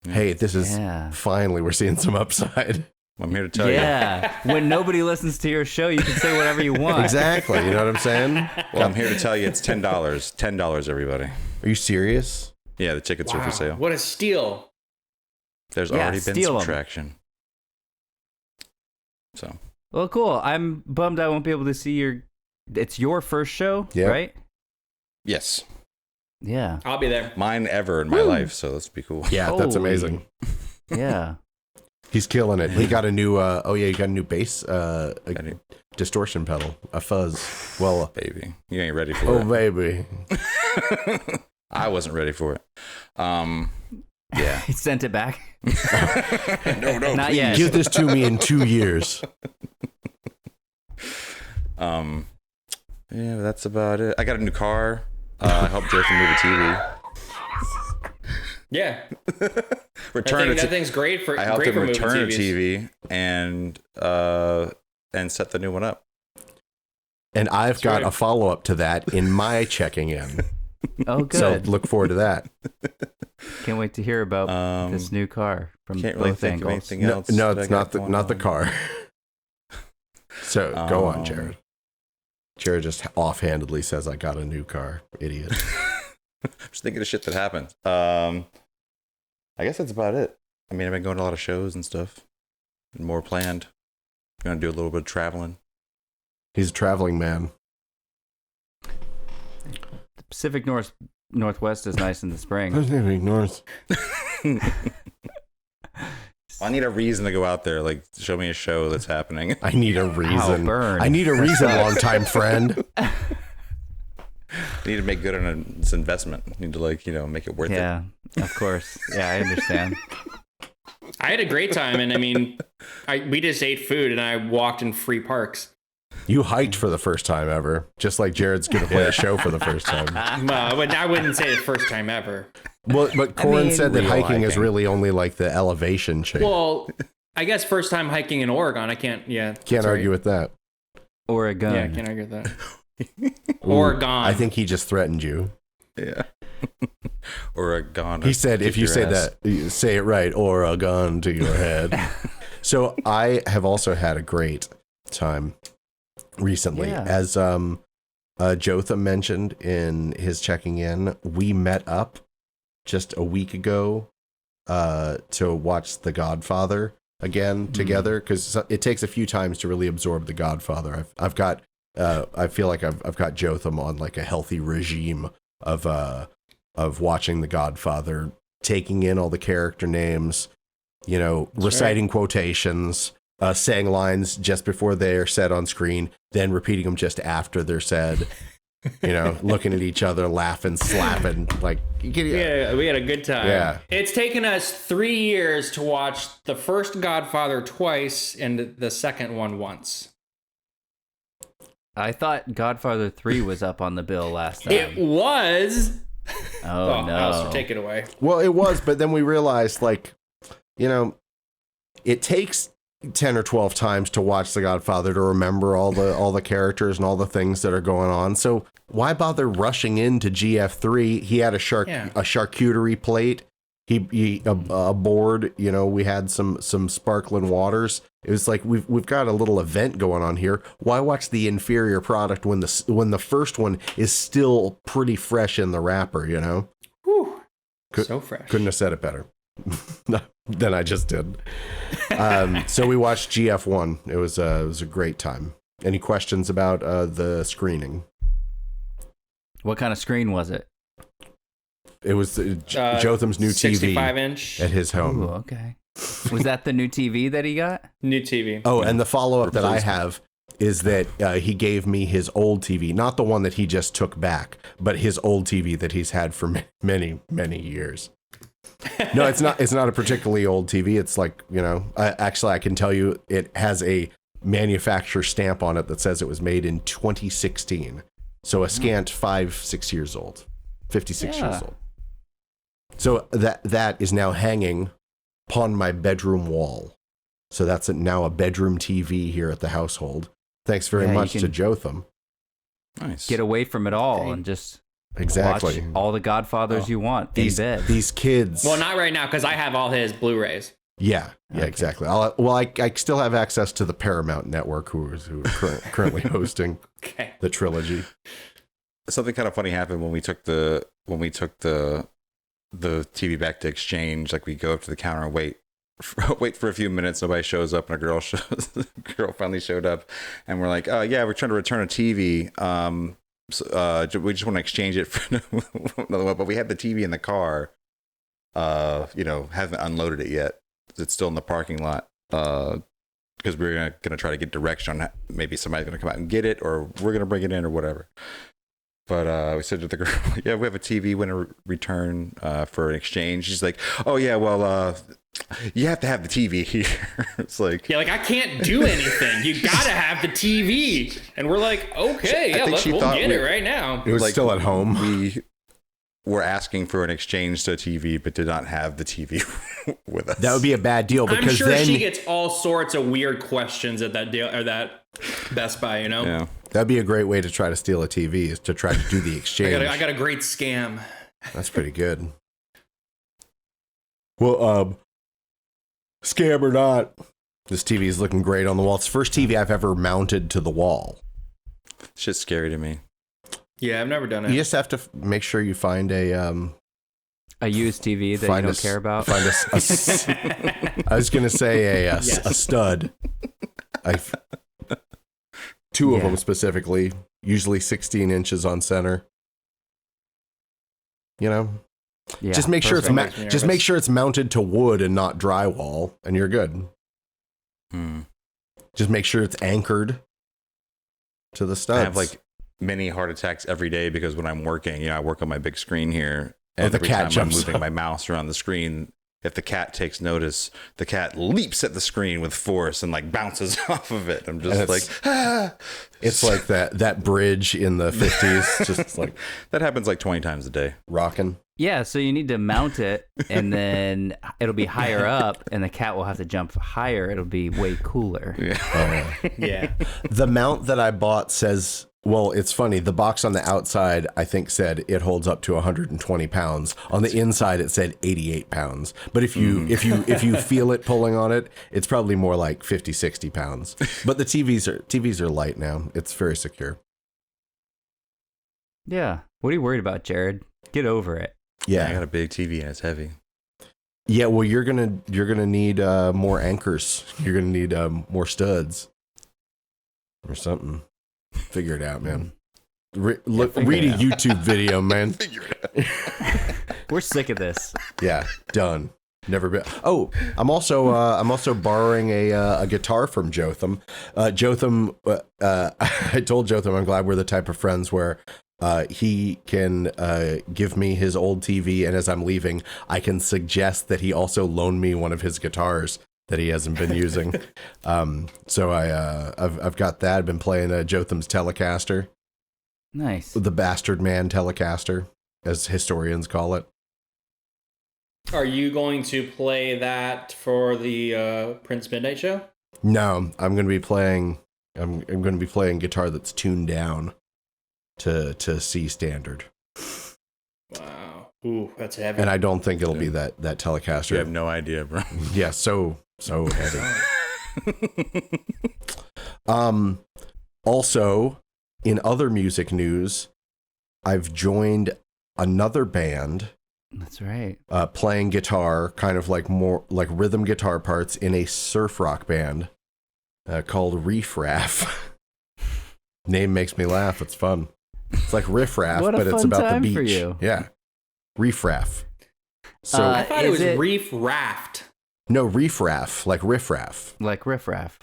Yeah. Hey, this is Yeah. finally we're seeing some upside. I'm here to tell you. Yeah. When nobody listens to your show, you can say whatever you want. Exactly. You know what I'm saying? Well, I'm here to tell you it's $10. $10, everybody. Are you serious? Yeah, the tickets are Wow. for sale. What a steal. There's Yeah, already been steal some 'em. traction. So Well, cool. I'm bummed I won't be able to see it's your first show, Yeah. right? yes, Yeah. I'll be there. mine ever in my life. So let's be cool. Yeah, that's Holy. amazing. Yeah. He's killing it. He got a new he got a new bass a Ready? distortion pedal, a fuzz. Well, Baby, you ain't ready for oh it. baby. I wasn't ready for it. Yeah. He sent it back. No, Not please. yet. Give this to me in 2 years. Yeah, that's about it. I got a new car. I helped Jason move a TV. Yeah. Return That thing's great for. I helped great him for return a moving TVs. TV and set the new one up. And I've got right. a follow-up to that in my checking in. Oh, good. So look forward to that. Can't wait to hear about this new car from Can't really both think of angles. anything else. No, that it's I not got not the going car. So go on, Um, Jared. Jared just offhandedly says, "I got a new car." Idiot. I'm just thinking of shit that happened. I guess that's about it. I mean, I've been going to a lot of shows and stuff. And more planned. Gonna do a little bit of traveling. He's a traveling man. The Pacific Northwest is nice in the spring. Pacific North. I need a reason to go out there. Like, show me a show that's happening. I need a reason. burn. I need a reason, longtime friend. I need to make good on this investment. I need to, like, make it worth it. Yeah, of course. Yeah, I understand. I had a great time, and I mean, we just ate food, and I walked in free parks. You hiked for the first time ever, just like Jared's going to play a show for the first time. I wouldn't say the first time ever. Well, but Corin mean, said that real hiking is hiking. really only like the elevation change. Well, I guess first time hiking in Oregon. I can't. Yeah, Can't argue with that. Oregon. Yeah, I can't argue with that. Ooh, Oregon. I think he just threatened you. Yeah. Or a gun. He said, if you say that, you say it right, or a gun to your head. So I have also had a great time recently. Yeah. As Jotham mentioned in his checking in, we met up just a week ago to watch The Godfather again together, because it takes a few times to really absorb The Godfather. I've got I feel like I've got Jotham on like a healthy regime of watching The Godfather, taking in all the character names, reciting quotations, saying lines just before they're said on screen, then repeating them just after they're said, looking at each other, laughing, slapping, like, Yeah, we had a good time. Yeah. It's taken us 3 years to watch the first Godfather twice and the second one once. I thought Godfather 3 was up on the bill last time. It was. Oh, no. Alistair, take it away. Well, it was, but then we realized, like, it takes 10 or 12 times to watch The Godfather to remember all the characters and all the things that are going on. So why bother rushing into GF3? He had a charcuterie plate. He a board. We had some sparkling waters. It was like we've got a little event going on here. Why watch the inferior product when the first one is still pretty fresh in the wrapper? Whew. So fresh. Couldn't have said it better than I just did. So we watched GF1. It was a great time. Any questions about the screening? What kind of screen was it? It was Jotham's new TV 65-inch. at his home. Ooh, okay. Was that the new TV that he got? New TV. Oh, and the follow-up that I have is that he gave me his old TV, not the one that he just took back, but his old TV that he's had for many, many years. No, it's not a particularly old TV. It's like, actually I can tell you it has a manufacturer stamp on it that says it was made in 2016. So a scant 5-6 years old, 56 years old. So that is now hanging upon my bedroom wall. So that's now a bedroom TV here at the household. Thanks very much to Jotham. Nice. Get away from it all and just Exactly. watch all the Godfathers you want in bed. These kids. Well, not right now because I have all his Blu-rays. Yeah, exactly. I still have access to the Paramount Network, who are currently hosting the trilogy. Something kind of funny happened when we took the TV back to exchange. Like, we go up to the counter and wait for a few minutes. Nobody shows up, and a girl finally showed up, and we're like, "Oh yeah, we're trying to return a TV. So, we just want to exchange it for another one." But we had the TV in the car. Haven't unloaded it yet. It's still in the parking lot. Because we're gonna try to get direction on maybe somebody's gonna come out and get it, or we're gonna bring it in, or whatever. But we said to the girl, yeah, we have a TV when a return for an exchange. She's like, oh, yeah, well, you have to have the TV here. It's like, Yeah, like I can't do anything. You gotta have the TV. And we're like, okay, I yeah, think she we'll thought get it right now. It was like, still at home. we were asking for an exchange to a TV, but did not have the TV with us. That would be a bad deal because I'm sure then she gets all sorts of weird questions at that deal or that Best Buy, you know? Yeah. that'd be a great way to try to steal a TV is to try to do the exchange. I got a great scam. That's pretty good. Well, scam or not, this TV is looking great on the wall. It's the first TV I've ever mounted to the wall. Shit's scary to me. Yeah, I've never done it. You just have to make sure you find a used TV that you don't care about. Find I was gonna say a stud. Two of them specifically, usually 16 inches on center. You know, Yeah, just make sure perfect. just make sure it's mounted to wood and not drywall, and you're good. Just make sure it's anchored to the studs. I have like many heart attacks every day because when I'm working, I work on my big screen here. And the every cat time jumps I'm moving up. my mouse around the screen, if the cat takes notice, the cat leaps at the screen with force and like bounces off of it. I'm just like, It's like that bridge in the 50s, just like that happens like 20 times a day. rocking. Yeah, so you need to mount it, and then it'll be higher up, and the cat will have to jump higher. It'll be way cooler. Yeah. The mount that I bought says, well, it's funny. The box on the outside, I think, said it holds up to 120 pounds. On the inside, it said 88 pounds. But if you feel it pulling on it, it's probably more like 50, 60 pounds. But the TVs are light now. It's very secure. Yeah. What are you worried about, Jared? Get over it. I Yeah. got a big TV and it's heavy. Yeah. Well, you're gonna need more anchors. You're gonna need more studs or something. Figure it out, man. Read a YouTube video, man. We're sick of this. Yeah, done. Never been. Oh, I'm also borrowing a guitar from Jotham. Jotham, I told Jotham I'm glad we're the type of friends where he can give me his old TV, and as I'm leaving, I can suggest that he also loan me one of his guitars that he hasn't been using. So I've got that. I've been playing Jotham's Telecaster, Nice. the Bastard Man Telecaster, as historians call it. Are you going to play that for the Prince Midnight show? No, I'm going to be playing. I'm going to be playing guitar that's tuned down to C standard, Wow. Ooh, that's heavy. and I don't think it'll be that Telecaster. You have no idea, bro. Yeah, so heavy. Also, in other music news, I've joined another band That's right. playing guitar, kind of like more like rhythm guitar parts in a surf rock band called Reef Raff. Name makes me laugh. It's fun. It's like Riff Raff, What a but it's fun about the time beach. for you. Yeah, Reef Raff. So I thought it Is was Reef Raft. no, Reef Raff, like Riff Raff. Like Riff Raff.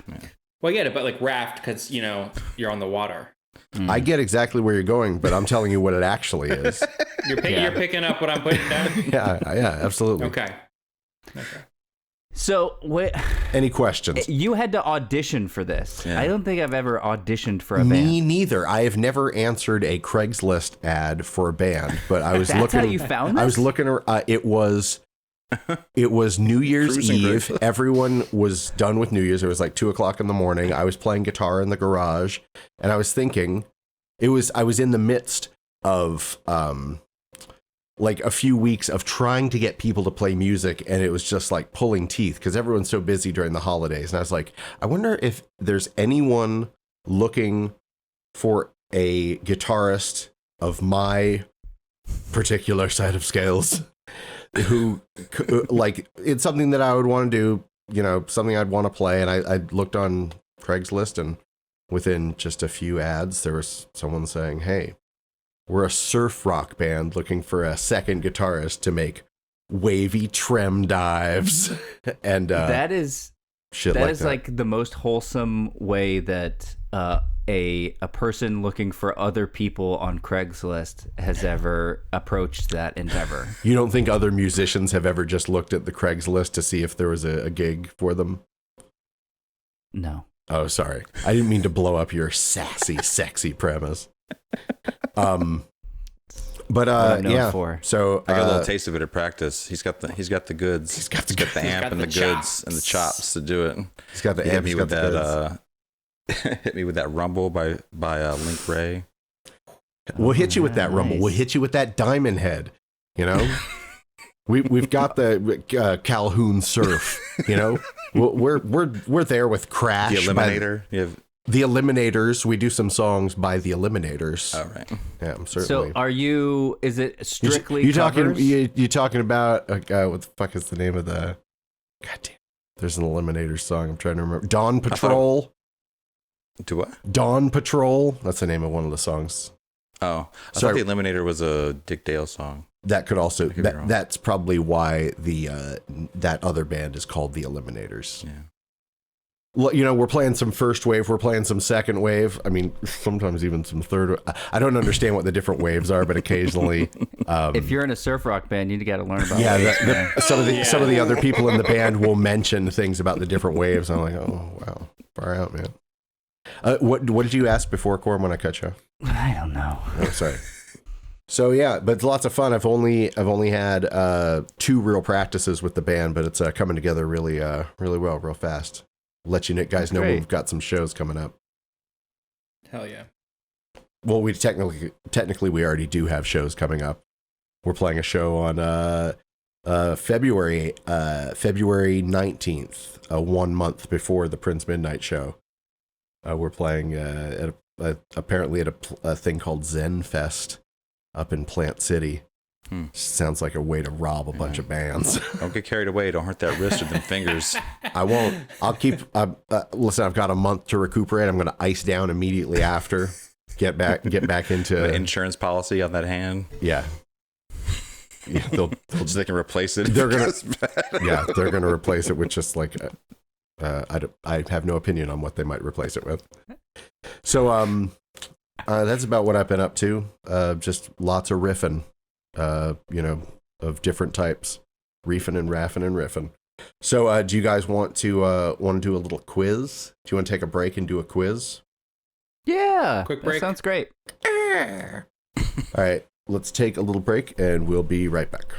Well, I get it, but like raft because, you're on the water. I get exactly where you're going, but I'm telling you what it actually is. You're picking up what I'm putting down? Yeah, absolutely. Okay. So, Any questions? you had to audition for this. Yeah. I don't think I've ever auditioned for a Me band. neither. I have never answered a Craigslist ad for a band, but I was That's looking. how you found I was this? looking. It was New Year's Cruising Eve. Craigslist. Everyone was done with New Year's. It was like 2:00 in the morning. I was playing guitar in the garage, and I was thinking, I was in the midst of like a few weeks of trying to get people to play music, and it was just like pulling teeth because everyone's so busy during the holidays. And I was like, I wonder if there's anyone looking for a guitarist of my particular side of scales who like it's something that I would want to do, something I'd want to play. And I looked on Craigslist, and within just a few ads, there was someone saying, hey, we're a surf rock band looking for a second guitarist to make wavy trem dives. And That is shit That like is that. like the most wholesome way that a person looking for other people on Craigslist has ever approached that endeavor. You don't think other musicians have ever just looked at the Craigslist to see if there was a gig for them? No. Oh, sorry. I didn't mean to blow up your sassy, sexy premise. But I'm known yeah. for. So I got a little taste of it at practice. He's got the goods. He's got the amp got and the the goods and the chops to do it. he's got the He amp. hit me He's with got the goods. that. Hit me with that Rumble by Link Ray. We'll hit you with that rumble. Nice. We'll hit you with that diamond head. You know, we've got the Calhoun surf. You know, we're there with Crash. The Eliminator. You have. The Eliminators. We do some songs by the Eliminators. All right. Yeah, I'm certainly. So are you, is it strictly you covers? you talking about what the fuck is the name of the? God damn. There's an Eliminator song. I'm trying to remember. Dawn Patrol. Do what? Dawn Patrol. That's the name of one of the songs. Oh, I Sorry. thought the Eliminator was a Dick Dale song. That could also. could be wrong. That's probably why the that other band is called the Eliminators. Yeah. Well, you know, we're playing some first wave, we're playing some second wave. I mean, sometimes even some third. I don't understand what the different waves are, but occasionally, If you're in a surf rock band, you got to learn about yeah, waves, man. some of the other people in the band will mention things about the different waves. I'm like, oh wow, far out, man. What did you ask before, Corm, when I cut you? I don't know. Oh, sorry. So yeah, but it's lots of fun. I've only had 2 real practices with the band, but it's coming together really well, real fast. Let you guys know when Great. we've got some shows coming up. Hell yeah. Well, we technically we already do have shows coming up. We're playing a show on February 19th, 1 month before the Prince Midnight show. We're playing apparently at a thing called Zen Fest up in Plant City. Sounds like a way to rob a bunch of bands. Don't get carried away. Don't hurt that wrist or them fingers. I won't. I'll keep. Listen, I've got a month to recuperate. I'm going to ice down immediately after. Get back into The insurance policy on that hand. Yeah. Yeah, they'll So they can replace it. They're gonna. Yeah, they're going to replace it with just like. I have no opinion on what they might replace it with. So that's about what I've been up to. Just lots of riffing. Of different types, reefing and raffing and riffing. So, do you guys want to do a little quiz? Do you want to take a break and do a quiz? Yeah. Quick That break. sounds great. All right, let's take a little break and we'll be right back.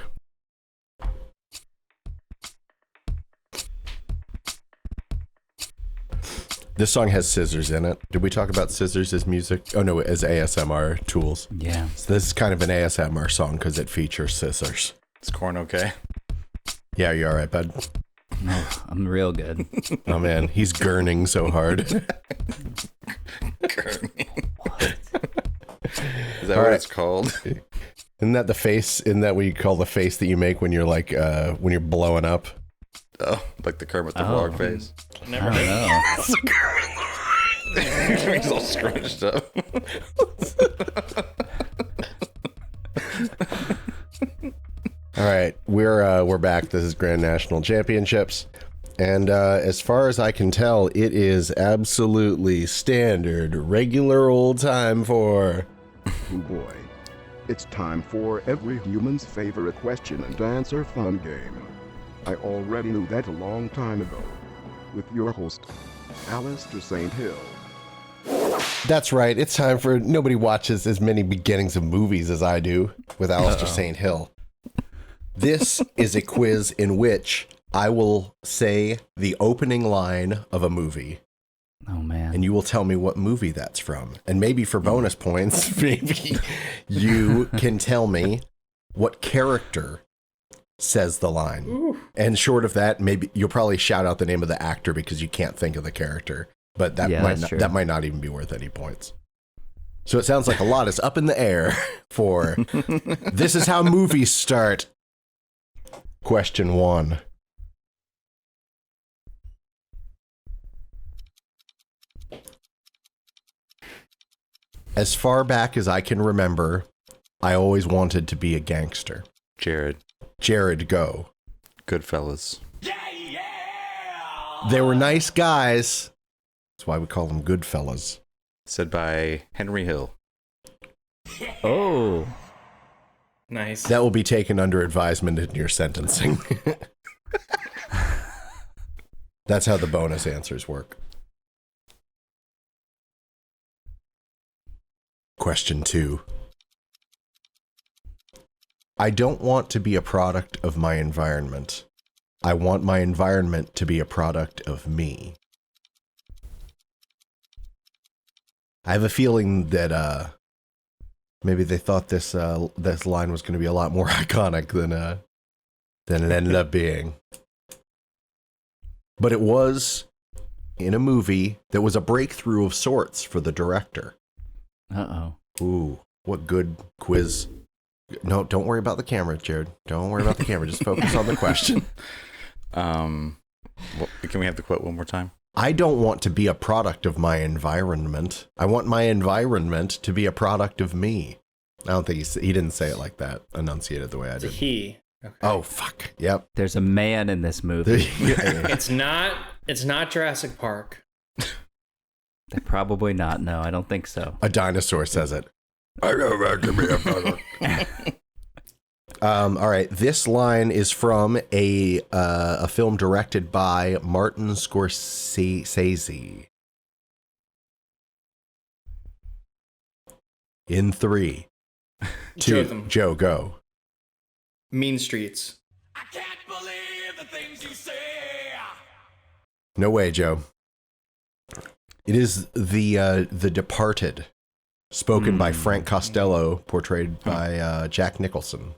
This song has scissors in it. Did we talk about scissors as music? Oh no, as ASMR tools. Yeah. So this is kind of an ASMR song because it features scissors. Is Corn okay? Yeah, you all right, bud? No, I'm real good. Oh man, he's gurning so hard. Is that All what right. it's called? Isn't that the face? Isn't that what you call the face that you make when you're like when you're blowing up? Oh, like the Kermit the Oh. Frog face. I don't know. He's all scrunched up. All right, we're back. This is Grand National Championships, and as far as I can tell, it is absolutely standard, regular old time for. Oh boy. It's time for every human's favorite question and answer fun game. I already knew that a long time ago. With your host, Alistair St. Hill. That's right. It's time for nobody watches as many beginnings of movies as I do with Alistair St. Hill. This is a quiz in which I will say the opening line of a movie. Oh man. And you will tell me what movie that's from. And maybe for bonus points, maybe you can tell me what character says the line. Ooh. And short of that, maybe you'll probably shout out the name of the actor because you can't think of the character. But that Yeah, might not even be worth any points. So it sounds like a lot is up in the air for this is how movies start. Question 1. As far back as I can remember, I always wanted to be a gangster. Jared. Jared, go. Goodfellas. They were nice guys. That's why we call them good fellas. Said by Henry Hill. Oh. Nice. That will be taken under advisement in your sentencing. That's how the bonus answers work. Question 2. I don't want to be a product of my environment. I want my environment to be a product of me. I have a feeling that maybe they thought this line was going to be a lot more iconic than it ended up being. But it was in a movie that was a breakthrough of sorts for the director. Uh-oh. Ooh, what good quiz. No, don't worry about the camera, Jared. Don't worry about the camera. Just focus on the question. Can we have the quote one more time? I don't want to be a product of my environment. I want my environment to be a product of me. I don't think he didn't say it like that, enunciated the way I did. He. Okay. Oh, fuck. Yep. There's a man in this movie. It's not Jurassic Park. Probably not. No, I don't think so. A dinosaur says it. I don't want to be a product. All right. This line is from a film directed by Martin Scorsese. In 3, 2, Jotham. Joe, go. Mean Streets. I can't believe the things you say. No way, Joe. It is the Departed, spoken by Frank Costello, portrayed by Jack Nicholson.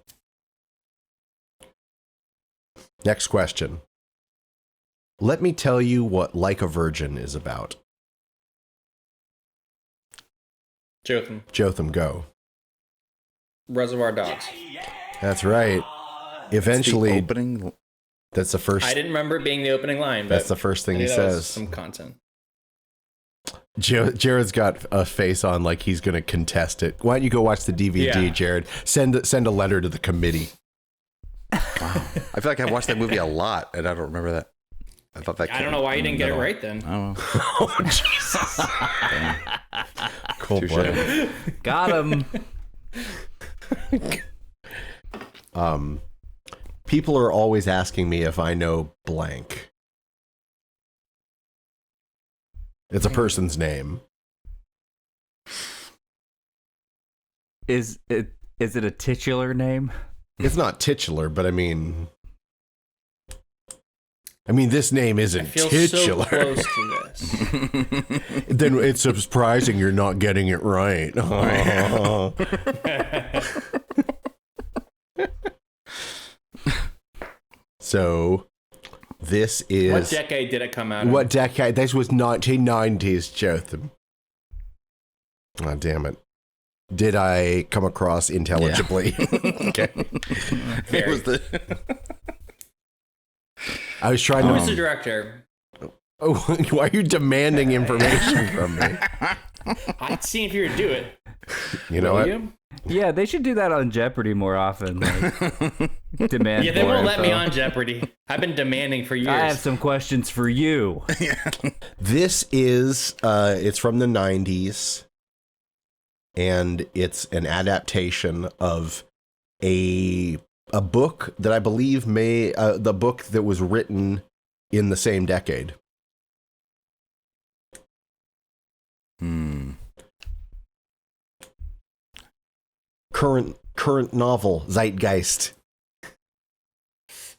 Next question. Let me tell you what Like a Virgin is about. Jotham, go. Reservoir Dogs. That's right. Eventually, It's the opening. that's the first. I didn't remember it being the opening line, but That's the first thing I he knew that was says. some content. Jared's got a face on like he's going to contest it. Why don't you go watch the DVD, Yeah. Jared? Send a letter to the committee. Wow. I feel like I watched that movie a lot, and I don't remember that. I thought that. I don't know why you didn't get it right then. I don't know. Oh, Jesus. Cold blooded. Got him. People are always asking me if I know blank. It's a person's name. Is it a titular name? It's not titular, but I mean, this name I isn't feel titular. so close to this. Then it's surprising you're not getting it right. So, this is What decade did it come out in? what decade? This was 1990s, Jotham. Oh, damn it. Did I come across intelligibly? Okay. It was the. I was trying Who's the to. director? Oh, why are you demanding information from me? I'd see if you would do it. You know Will what? you? Yeah, they should do that on Jeopardy more often. Like, demand. Yeah, they more won't let me info. on Jeopardy. I've been demanding for years. I have some questions for you. This is it's from the 90s, and it's an adaptation of a book that I believe the book that was written in the same decade. Current novel, Zeitgeist.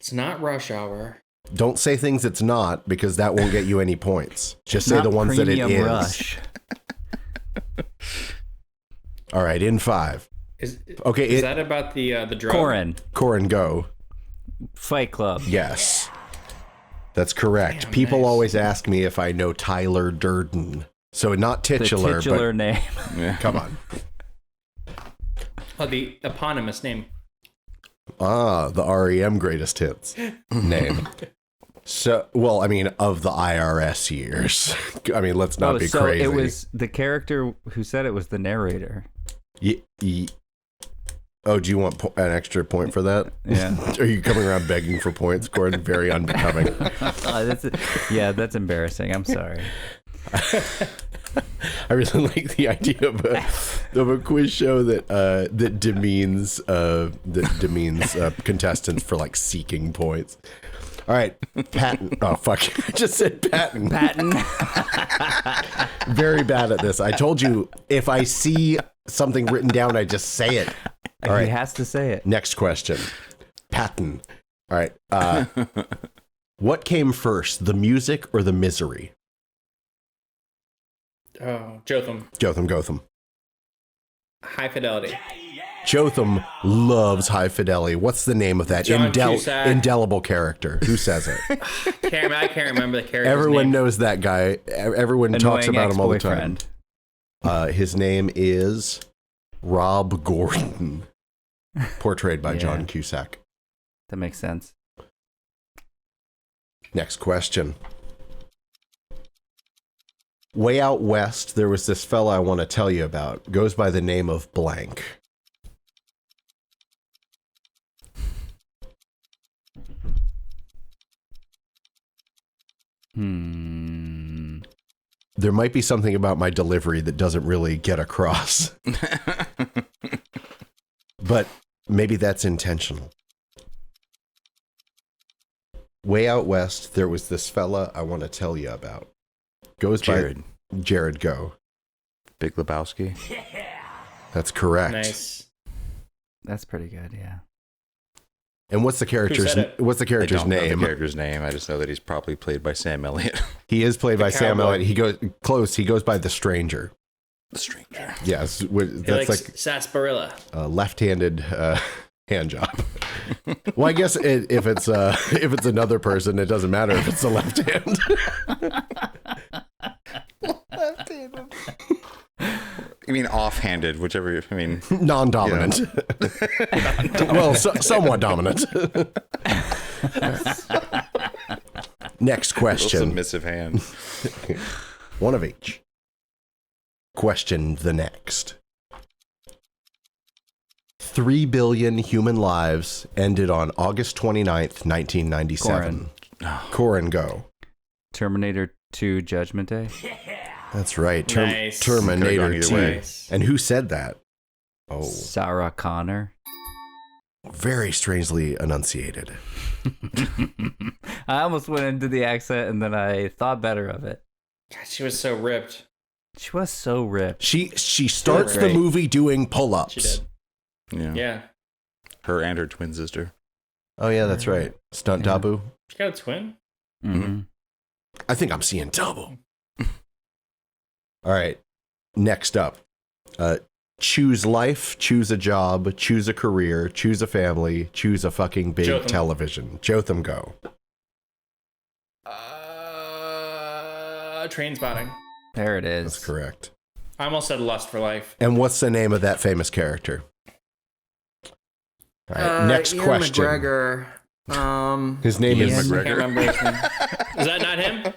It's not Rush Hour. Don't say things it's not, because that won't get you any points. Just say Not the ones that it Premium is. Rush. All right, in 5. Okay, Is that about the drug? Corin. Go. Fight Club. Yes. That's correct. Damn, People nice. always ask me if I know Tyler Durden. So not The titular, titular name. but come on. Oh, the eponymous name. Ah, the REM greatest hits name. So, well, I mean, of the IRS years. I mean, let's not be so crazy. it was the character who said it was the narrator. Oh, do you want an extra point for that? Yeah. Are you coming around begging for points, Gordon? Very unbecoming. That's embarrassing. I'm sorry. I really like the idea of a quiz show that demeans contestants for like seeking points. All right, Patton. Oh fuck! I just said Patton. Patton. Very bad at this. I told you if I see something written down, I just say it. All right. He has to say it. Next question. Patton. All right. What came first, the music or the misery? Oh, Jotham. Gotham. High Fidelity. Jotham loves High Fidelity. What's the name of that John Cusack. indelible character? Who says it? I can't remember the character's Everyone name. knows that guy. Everyone talks Annoying about him all the time. ex-boyfriend. His name is Rob Gordon, portrayed by John Cusack. That makes sense. Next question. Way out west, there was this fella I want to tell you about. Goes by the name of blank. There might be something about my delivery that doesn't really get across. But maybe that's intentional. Way out west, there was this fella I want to tell you about. Goes Jared. by Jared Go. Big Lebowski. That's correct. Nice. That's pretty good, yeah. And what's the character's said it? I don't know the name? character's name. I just know that he's probably played by Sam Elliott. He is played by Sam cowboy. Elliott. He goes close. He goes by the Stranger. The Stranger. Yes, He that's likes like sarsaparilla. a left-handed hand job. Well, I guess if it's another person, it doesn't matter if it's the left hand. You mean offhanded, whichever. I mean, Non-dominant. Well, somewhat dominant. Next question. submissive hand. One of each. Question the next. 3 billion human lives ended on August 29th, 1997. Corin, go. Terminator 2 Judgment Day. That's right. Nice. Terminator Could've gone 2. either way. And who said that? Oh, Sarah Connor. very strangely enunciated. I almost went into the accent and then I thought better of it. God, she was so ripped. She was so ripped. She starts the great. movie doing She pull-ups. did. Yeah. Yeah. Her and her twin sister. Oh yeah, that's right. Stunt Yeah. Dabu. She got a twin? Mm-hmm. I think I'm seeing double. All right. Next up. Choose life, choose a job, choose a career, choose a family, choose a fucking big Jotham. television. Jotham, go. Train spotting. There it is. That's correct. I almost said lust for life. And what's the name of that famous character? All right. Next Ian question. McGregor. His name Ian is. McGregor. Can't remember his name. Is that not him?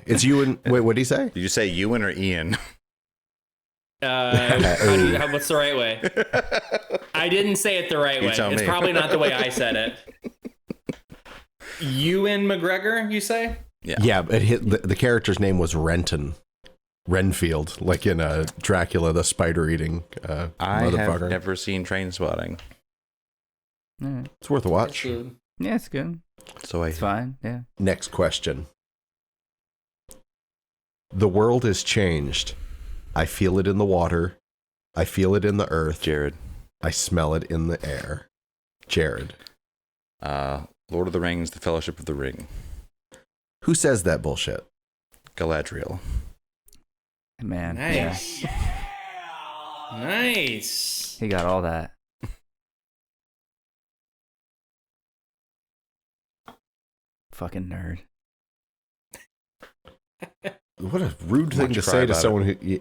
It's Ewan. Wait, what did he say? Did you say Ewan or Ian? What's the right way? I didn't say it the right You way. tell It's me. probably not the way I said it. Ewan McGregor, you say? Yeah, but the character's name was Renton. Renfield, like in Dracula, the spider-eating I motherfucker. have never seen Train Spotting, All right. It's worth a watch. Yeah, it's good. so I It's fine. Yeah. Next question. The world has changed. I feel it in the water. I feel it in the earth. Jared. I smell it in the air. Jared. Lord of the Rings, The Fellowship of the Ring. Who says that bullshit? Galadriel. Man. Nice. Yeah. Nice. He got all that. Fucking nerd. What a rude thing Watch to you cry say to about someone who.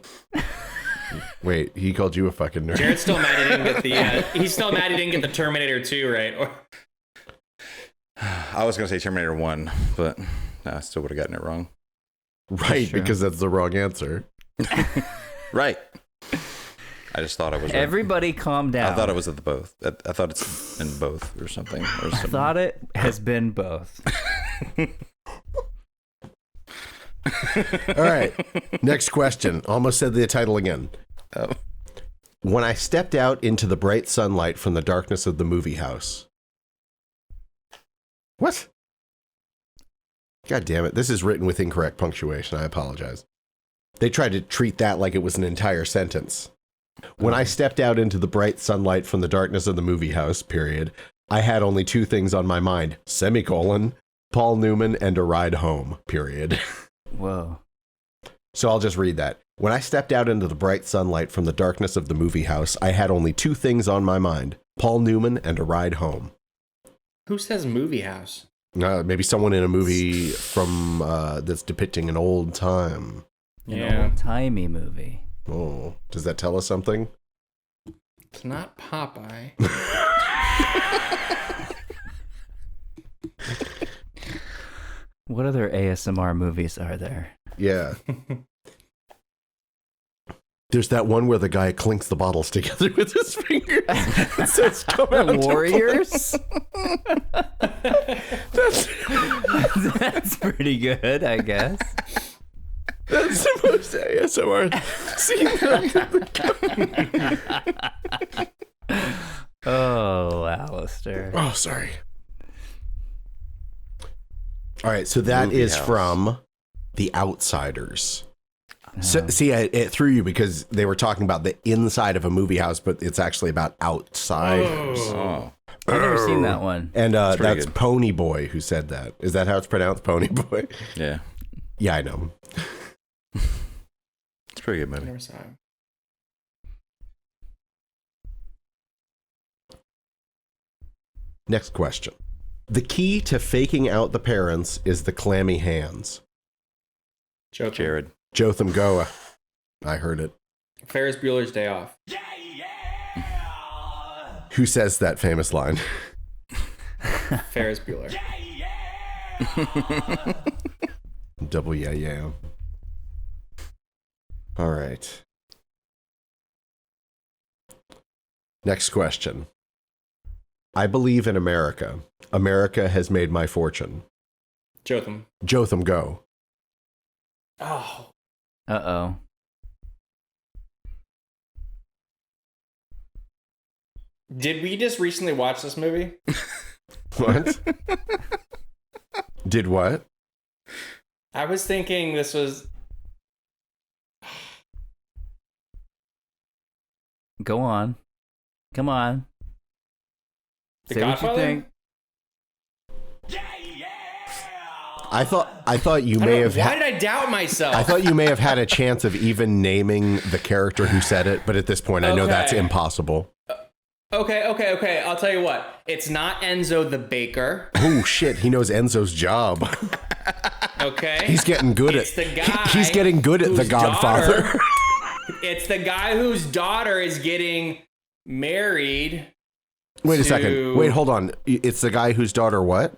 Wait, he called you a fucking nerd. Jared's still mad he didn't get the. He's still mad he didn't get the Terminator 2 right. I was going to say Terminator 1, but I still would have gotten it wrong. Right, Sure. because that's the wrong answer. Right. I just thought I was. Everybody calm down. I thought it was at the both. I thought it's in both or something. I thought it has been both. All right. Next question. Almost said the title again. Oh. When I stepped out into the bright sunlight from the darkness of the movie house. What? God damn it. This is written with incorrect punctuation. I apologize. They tried to treat that like it was an entire sentence. When I stepped out into the bright sunlight from the darkness of the movie house, period, I had only two things on my mind, semicolon, Paul Newman and a ride home, period. Whoa. So I'll just read that. When I stepped out into the bright sunlight from the darkness of the movie house, I had only two things on my mind, Paul Newman and a ride home. Who says movie house? Maybe someone in a movie from that's depicting an old time. An old-timey movie. Oh, does that tell us something? It's not Popeye. What other ASMR movies are there? Yeah. There's that one where the guy clinks the bottles together with his fingers. It says, "Come out, Warriors." That's pretty good, I guess. That's the most ASMR scene. Oh, Alistair. Oh, sorry. All right, so that Movie is house. from The Outsiders. So, see, it threw you because they were talking about the inside of a movie house, but it's actually about outsiders. Oh. I've never seen that one. And pretty that's good. Pony Boy who said that. Is that how it's pronounced? Pony Boy? Yeah. Yeah, I know. It's a pretty good I movie. never saw him. Next question. The key to faking out the parents is the clammy hands. Joke. Jared. Jotham Goa. I heard it. Ferris Bueller's Day Off. Who says that famous line? Ferris Bueller. Double yeah. All right. Next question. I believe in America. America has made my fortune. Jotham. Jotham Go. Oh. Uh-oh. Did we just recently watch this movie? What? Did what? I was thinking this was... Go on. Come on. The Say Godfather? what you think. I thought you may have. Why did I doubt myself? I thought you may have had a chance of even naming the character who said it, but at this point, I know that's Okay. impossible. Okay. I'll tell you what. It's not Enzo the baker. Oh shit! He knows Enzo's job. Okay. He's getting good It's at. the guy He's getting good at The whose Godfather. daughter- It's the guy whose daughter is getting married. Wait a to- second. Wait, hold on. It's the guy whose daughter what?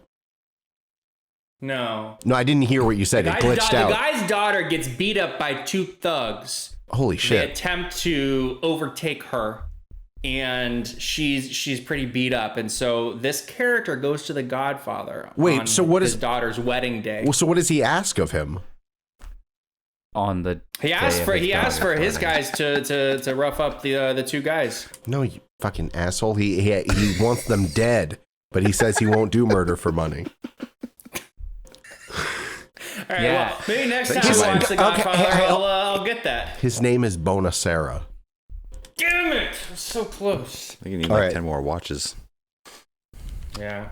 No. No, I didn't hear what you said. It glitched The out. guy's daughter gets beat up by two thugs. Holy They shit! attempt to overtake her, and she's pretty beat up. And so this character goes to the Godfather. Wait, on so what his is- daughter's wedding day? Well, so what does he ask of him? On the He asked for his guys to rough up the two guys. No, you fucking asshole. He wants them dead, but he says he won't do murder for money. All right, Yeah. well, maybe next time He's I watch like, The okay, Godfather, hey, I'll get that. His name is Bonacera. Damn it! I'm so close. I think you need All like right. 10 more watches. Yeah.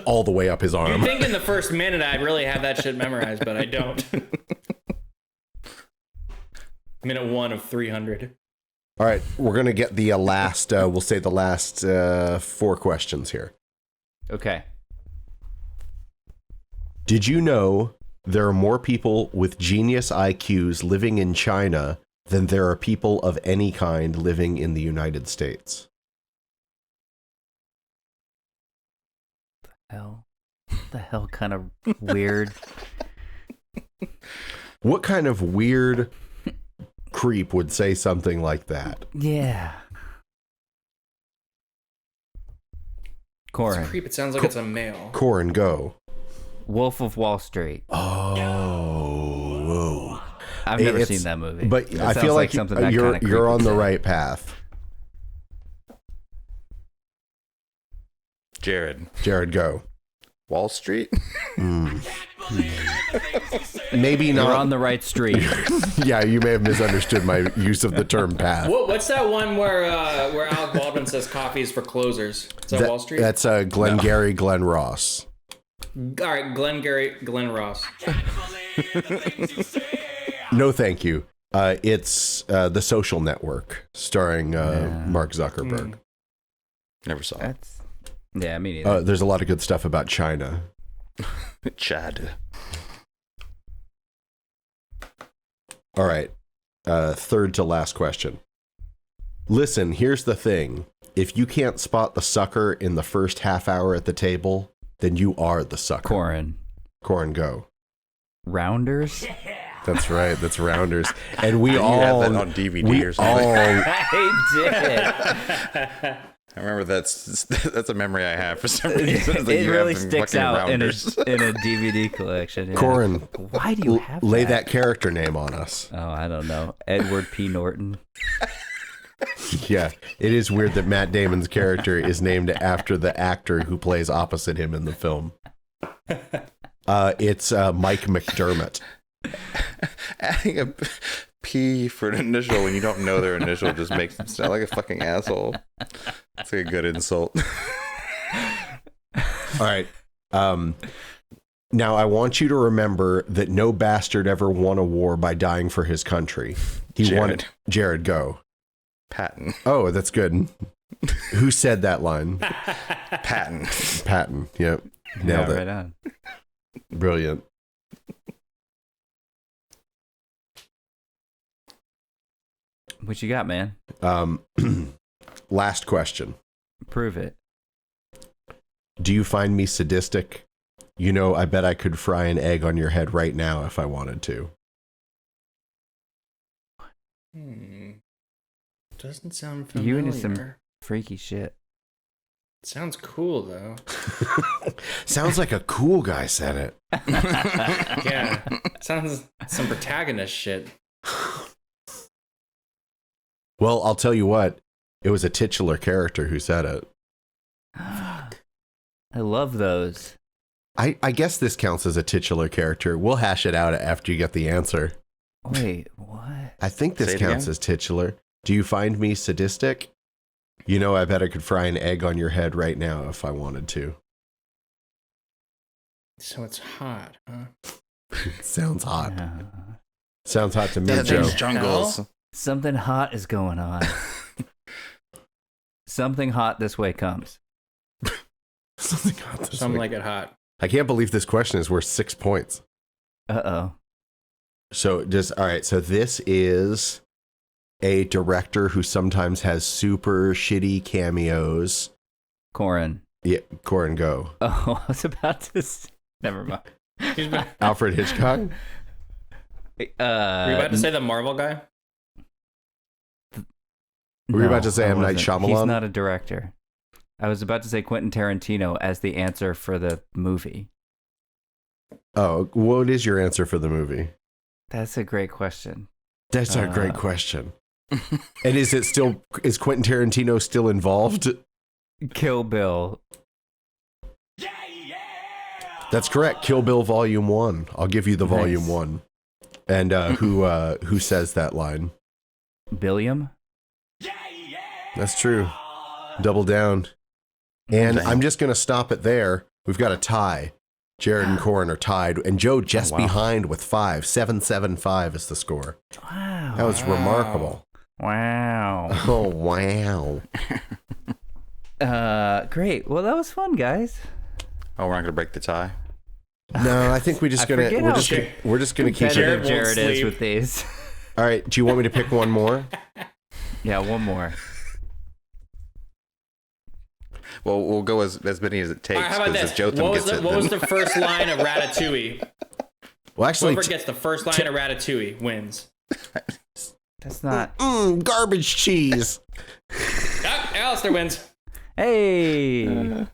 All the way up his You'd arm. think in the first minute I'd really have that shit memorized, but I don't. Minute 1 of 300. All right, we're gonna get the last. We'll say the last 4 questions here. Okay. Did you know there are more people with genius IQs living in China than there are people of any kind living in the United States? Hell. The hell kind of weird. What kind of weird creep would say something like that. Yeah. Corin. It's a creep. It sounds like it's a male. Corin, go. Wolf of Wall Street. Oh. I've never seen that movie. But It I sounds feel like something that you're kinda creep on would the say. right path. Jared. Jared, go. Wall Street? Maybe not. You're on the right street. Yeah, you may have misunderstood my use of the term path. What's that one where Alec Baldwin says coffee is for closers? Is that Wall Street? That's Glengarry Glen Ross. All right, Glenn Ross. No, thank you. It's The Social Network, starring Mark Zuckerberg. Never saw it. Yeah, me neither. There's a lot of good stuff about China. Chad. All right. Third to last question. Listen, here's the thing. If you can't spot the sucker in the first half hour at the table, then you are the sucker. Corin. Corin, go. Rounders? That's right. That's Rounders. And we You all have that on DVD or something. I did. I remember that's a memory I have for some reason. Like It you really have them sticks fucking out in a Rounders. DVD collection. Yeah. Corin, Why do you have lay that character name on us. Oh, I don't know. Edward P. Norton. Yeah, it is weird that Matt Damon's character is named after the actor who plays opposite him in the film. It's Mike McDermott. Adding a P for an initial when you don't know their initial just makes them sound like a fucking asshole. It's like a good insult. All right. Now, I want you to remember that no bastard ever won a war by dying for his country. Jared. Jared, go. Patton. Oh, that's good. Who said that line? Patton. Patton. Yep. Nailed Yeah, it. right on. Brilliant. What you got, man? Last question. Prove it. Do you find me sadistic? You know, I bet I could fry an egg on your head right now if I wanted to. Doesn't sound familiar. You into some freaky shit. Sounds cool though. Sounds like a cool guy said it. Yeah, sounds some protagonist shit. Well, I'll tell you what. It was a titular character who said it. I love those. I guess this counts as a titular character. We'll hash it out after you get the answer. Wait, what? I think this Say it counts again? as titular. Do you find me sadistic? You know, I bet I could fry an egg on your head right now if I wanted to. So it's hot, huh? Sounds hot. Uh, Sounds hot to me, Death Joe. in jungles. something hot is going on. Something hot this way comes. Something hot this Some week. like it hot. I can't believe this question is worth 6 points. Uh-oh. So all right. So this is a director who sometimes has super shitty cameos. Corin. Yeah, Corin, go. Oh, I was about to... Never mind. Alfred Hitchcock. Were you about to say the Marvel guy? Were you about to say I M. Night wasn't. Shyamalan? He's not a director. I was about to say Quentin Tarantino as the answer for the movie. Oh, what is your answer for the movie? That's a great question. That's a great question. And is Quentin Tarantino still involved? Kill Bill. That's correct. Kill Bill Volume 1. I'll give you the Volume 1. And who says that line? Billiam? That's true. Double down. And I'm just going to stop it there. We've got a tie. Jared and Corin are tied. And Joe just behind with 5. 7-7-5 is the score. Wow. That was remarkable. Wow. Oh, wow. Great. Well, that was fun, guys. Oh, we're not gonna break the tie. No, I think we're just gonna keep Competitive it. Jared is with these. All right. Do you want me to pick one more? Yeah, one more. Well, we'll go as many as it takes. All right, how about 'cause this? if Jotham gets it, What was then- the first line of Ratatouille? Well, actually, Whoever gets the first line of Ratatouille wins. That's not. Garbage cheese. Alistair wins. Hey.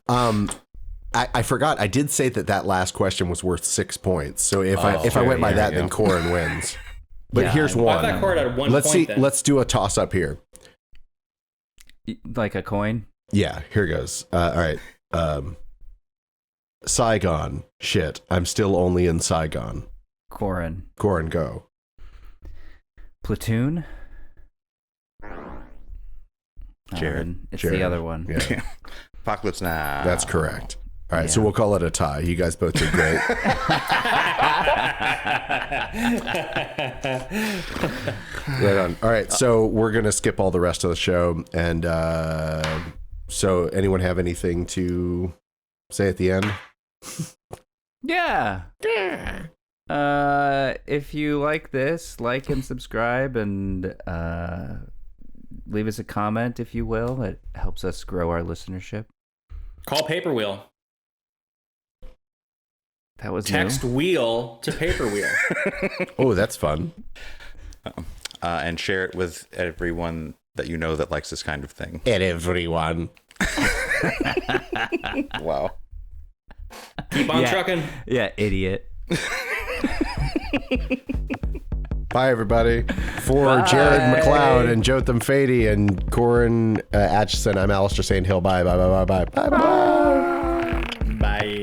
I forgot. I did say that last question was worth 6 points. So if I sure, went by yeah, that, yeah. then Corin wins. But Yeah, here's I one. thought Corin had 1 Let's point see. then. Let's do a toss up here. Like a coin? Yeah, here goes. All right. Saigon. Shit. I'm still only in Saigon. Corin. Corin, go. Platoon? Jared. It's Jared. the other one. Yeah, Apocalypse Now. that's correct. All right, so Yeah. we'll call it a tie. You guys both did great. Right on. All right, so we're going to skip all the rest of the show. And so anyone have anything to say at the end? Yeah. If you like this, like and subscribe, and leave us a comment, if you will. It helps us grow our listenership. Call paper wheel. That was Text new. wheel to paper wheel. Oh, that's fun. And share it with everyone that you know that likes this kind of thing. And everyone. Wow. Keep on Yeah. trucking. Yeah, idiot. Bye, everybody. For Jared McLeod and Jotham Fady and Corin Atchison, I'm Alistair St. Hill. Bye, bye, bye, bye, bye, bye, bye. Bye.